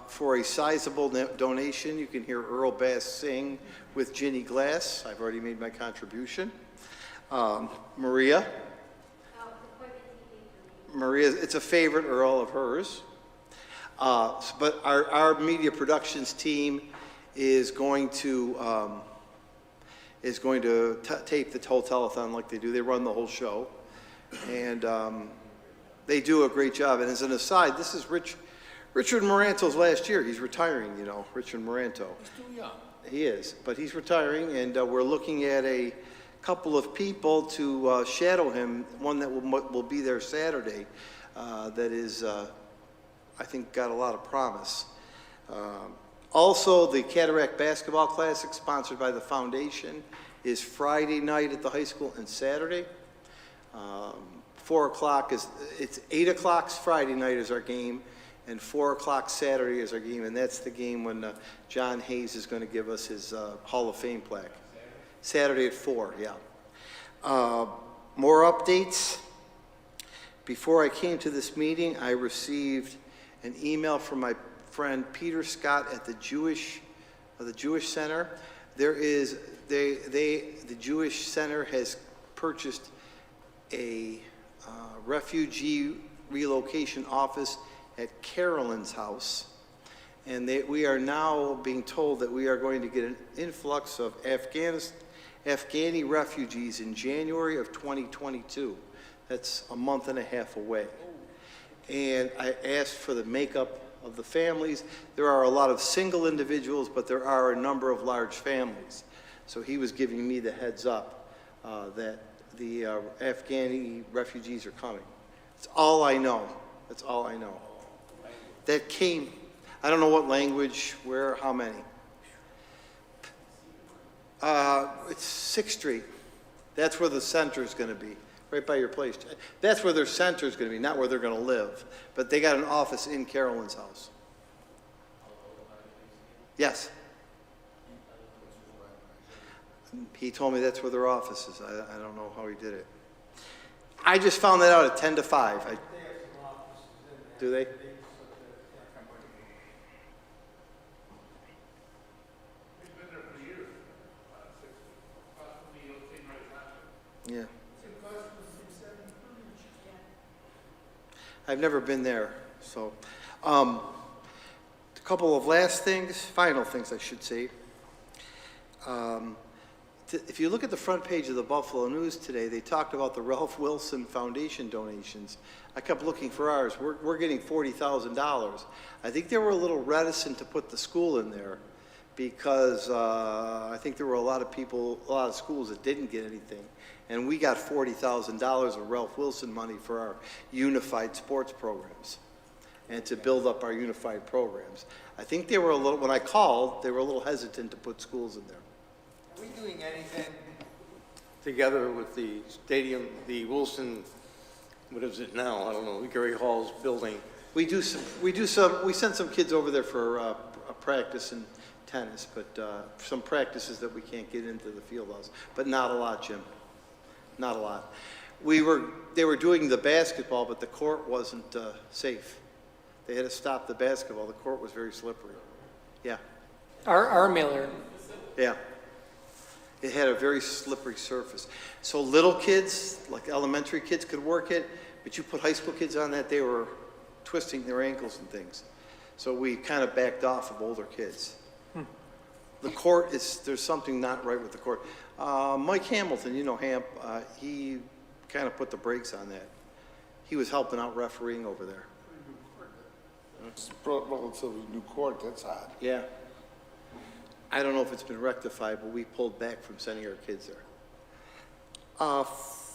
For a sizable donation, you can hear Earl Bass sing with Ginny Glass. I've already made my contribution. Maria, it's a favorite, Earl, of hers. But our media productions team is going to tape the whole telethon like they do. They run the whole show, and they do a great job. And as an aside, this is Richard Moranto's last year. He's retiring, you know, Richard Moranto. He's too young. He is, but he's retiring, and we're looking at a couple of people to shadow him. One that will be there Saturday. That is, I think, got a lot of promise. Also, the Cataract Basketball Classic, sponsored by the foundation, is Friday night at the high school and Saturday. 4 o'clock it's 8 o'clock Friday night is our game, and 4 o'clock Saturday is our game, and that's the game when John Hayes is going to give us his Hall of Fame plaque. Saturday at 4, yeah. More updates. Before I came to this meeting, I received an email from my friend Peter Scott at the Jewish Center. The Jewish Center has purchased a refugee relocation office at Carolyn's house, and we are now being told that we are going to get an influx of Afghani refugees in January of 2022. That's a month and a half away. And I asked for the makeup of the families. There are a lot of single individuals, but there are a number of large families. So he was giving me the heads up that the Afghani refugees are coming. That's all I know. That's all I know. That came, I don't know what language, where, how many. It's 6th Street. That's where the center is going to be, right by your place. That's where their center is going to be, not where they're going to live. But they got an office in Carolyn's house. Yes. He told me that's where their office is. I don't know how he did it. I just found that out at 10 to 5. Do they? Yeah. I've never been there. So, a couple of final things I should say. If you look at the front page of the Buffalo News today, they talked about the Ralph Wilson Foundation donations. I kept looking for ours. We're getting $40,000. I think they were a little reticent to put the school in there because I think there were a lot of schools that didn't get anything. And we got $40,000 of Ralph Wilson money for our unified sports programs and to build up our unified programs. I think they were when I called, they were a little hesitant to put schools in there. Are we doing anything together with the stadium, the Wilson, what is it now? I don't know, Gary Hall's building? We send some kids over there for a practice in tennis, but some practices that we can't get into the field house, but not a lot, Jim. Not a lot. They were doing the basketball, but the court wasn't safe. They had to stop the basketball. The court was very slippery. Yeah. Our mailer. Yeah. It had a very slippery surface. So little kids, like elementary kids, could work it, but you put high school kids on that, they were twisting their ankles and things. So we kind of backed off of older kids. The court there's something not right with the court. Mike Hamilton, you know Hamp, he kind of put the brakes on that. He was helping out refereeing over there. It's relatively new court, that's odd. Yeah. I don't know if it's been rectified, but we pulled back from sending our kids there.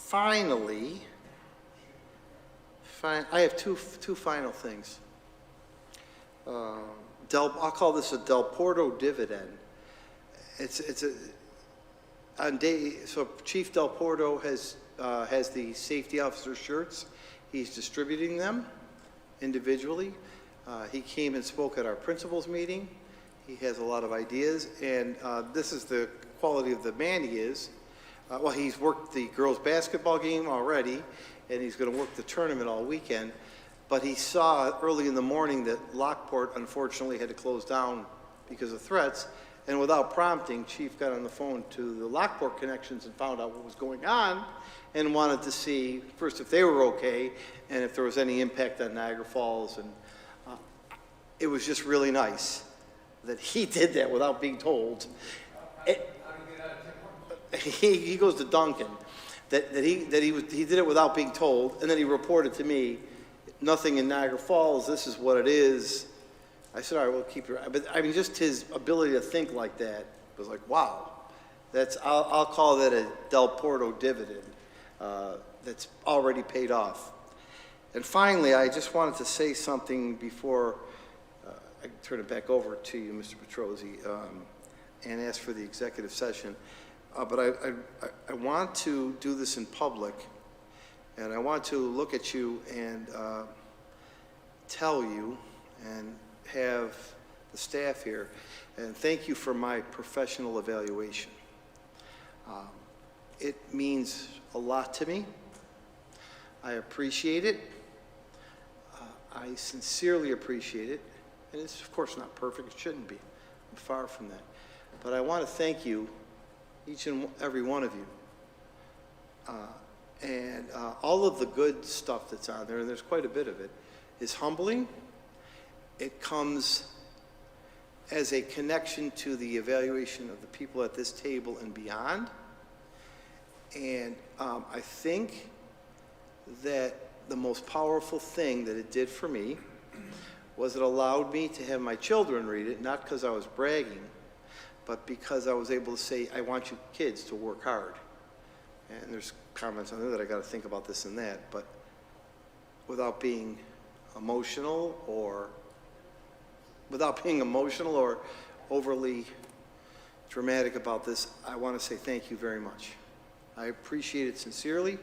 Finally, I have two final things. I'll call this a Del Porto dividend. So Chief Del Porto has the safety officer shirts. He's distributing them individually. He came and spoke at our principals meeting. He has a lot of ideas, and this is the quality of the man he is. Well, he's worked the girls' basketball game already, and he's going to work the tournament all weekend. But he saw early in the morning that Lockport, unfortunately, had to close down because of threats. And without prompting, Chief got on the phone to the Lockport connections and found out what was going on and wanted to see, first, if they were okay and if there was any impact on Niagara Falls. And it was just really nice that he did that without being told. He goes to Duncan. He did it without being told, and then he reported to me, nothing in Niagara Falls, this is what it is. I said, all right, we'll keep your, but I mean, just his ability to think like that was like, wow. I'll call that a Del Porto dividend that's already paid off. And finally, I just wanted to say something before I turn it back over to you, Mr. Petrosi, and ask for the executive session. But I want to do this in public, and I want to look at you and tell you and have the staff here, and thank you for my professional evaluation. It means a lot to me. I appreciate it. I sincerely appreciate it. And it's, of course, not perfect. It shouldn't be. I'm far from that. But I want to thank you, each and every one of you. And all of the good stuff that's on there, and there's quite a bit of it, is humbling. It comes as a connection to the evaluation of the people at this table and beyond. And I think that the most powerful thing that it did for me was it allowed me to have my children read it, not because I was bragging, but because I was able to say, I want you kids to work hard. And there's comments on there that I got to think about this and that, but without being emotional or overly dramatic about this, I want to say thank you very much. I appreciate it sincerely.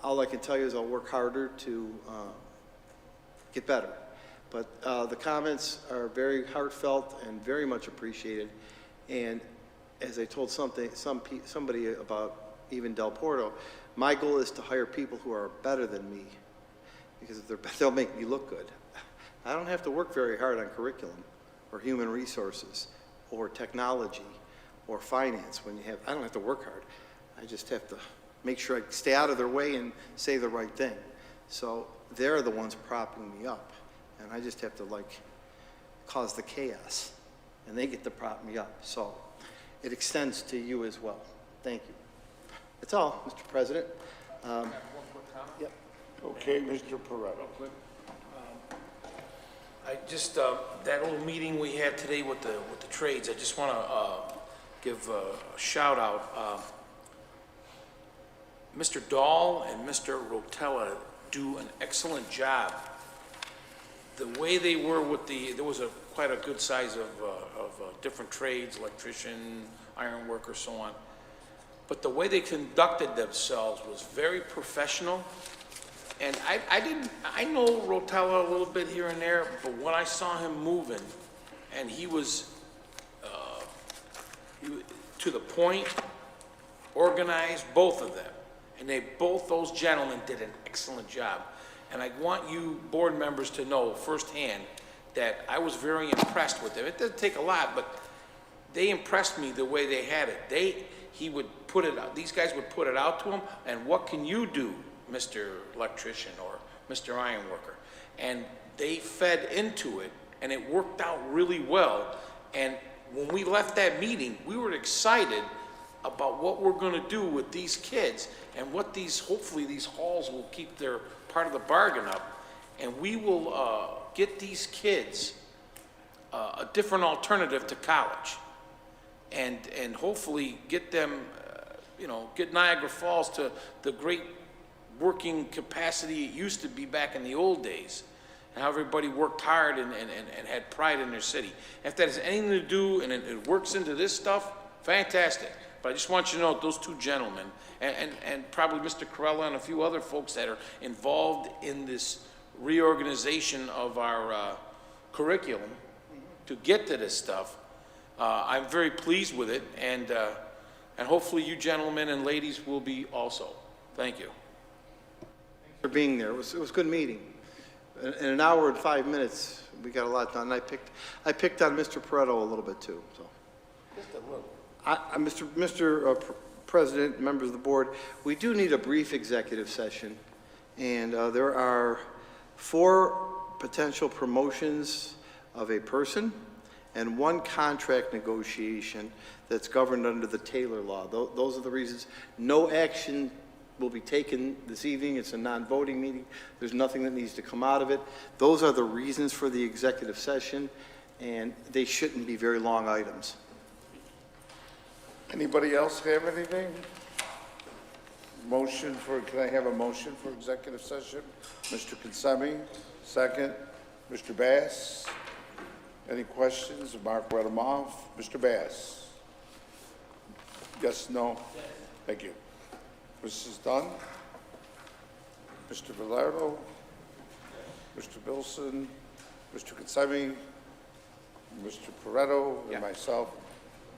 All I can tell you is I'll work harder to get better. But the comments are very heartfelt and very much appreciated. And as I told somebody about even Del Porto, my goal is to hire people who are better than me, because if they're better, they'll make me look good. I don't have to work very hard on curriculum or human resources or technology or finance. I don't have to work hard. I just have to make sure I stay out of their way and say the right thing. So they're the ones propping me up. and I just have to like cause the chaos, and they get to prop me up. So it extends to you as well. Thank you. That's all, Mr. President. Yep. Okay, Mr. Pareto. I just, that little meeting we had today with the trades, I just want to give a shout out. Mr. Dahl and Mr. Rotella do an excellent job. The way they were with there was quite a good size of different trades, electrician, iron worker, so on. But the way they conducted themselves was very professional. And I know Rotella a little bit here and there, but when I saw him moving, and he was to the point, organized, both of them. And those gentlemen did an excellent job. And I want you board members to know firsthand that I was very impressed with them. It doesn't take a lot, but they impressed me the way they had it. He would put it out, these guys would put it out to him, and what can you do, Mr. Electrician or Mr. Iron Worker? And they fed into it, and it worked out really well. And when we left that meeting, we were excited about what we're going to do with these kids and what hopefully these halls will keep their part of the bargain up, and we will get these kids a different alternative to college, and hopefully get them, get Niagara Falls to the great working capacity it used to be back in the old days, and how everybody worked hard and had pride in their city. If that has anything to do and it works into this stuff, fantastic. But I just want you to know those two gentlemen, and probably Mr. Corella and a few other folks that are involved in this reorganization of our curriculum to get to this stuff, I'm very pleased with it, and hopefully you gentlemen and ladies will be also. Thank you. Thanks for being there. It was a good meeting. In an hour and 5 minutes, we got a lot done. I picked on Mr. Pareto a little bit too. So. Just a little. Mr. President, members of the board, we do need a brief executive session, and there are 4 potential promotions of a person and 1 contract negotiation that's governed under the Taylor Law. Those are the reasons. No action will be taken this evening. It's a non-voting meeting. There's nothing that needs to come out of it. Those are the reasons for the executive session, and they shouldn't be very long items. Anybody else have anything? Can I have a motion for executive session? Mr. Consemi, second. Mr. Bass? Any questions? Mark read them off. Mr. Bass? Yes, no? Yes. Thank you. Mrs. Dunn? Mr. Villardo? Mr. Bilson? Mr. Consemi? Mr. Pareto? And myself?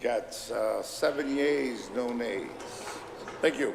Got 7 yeas, no nays. Thank you.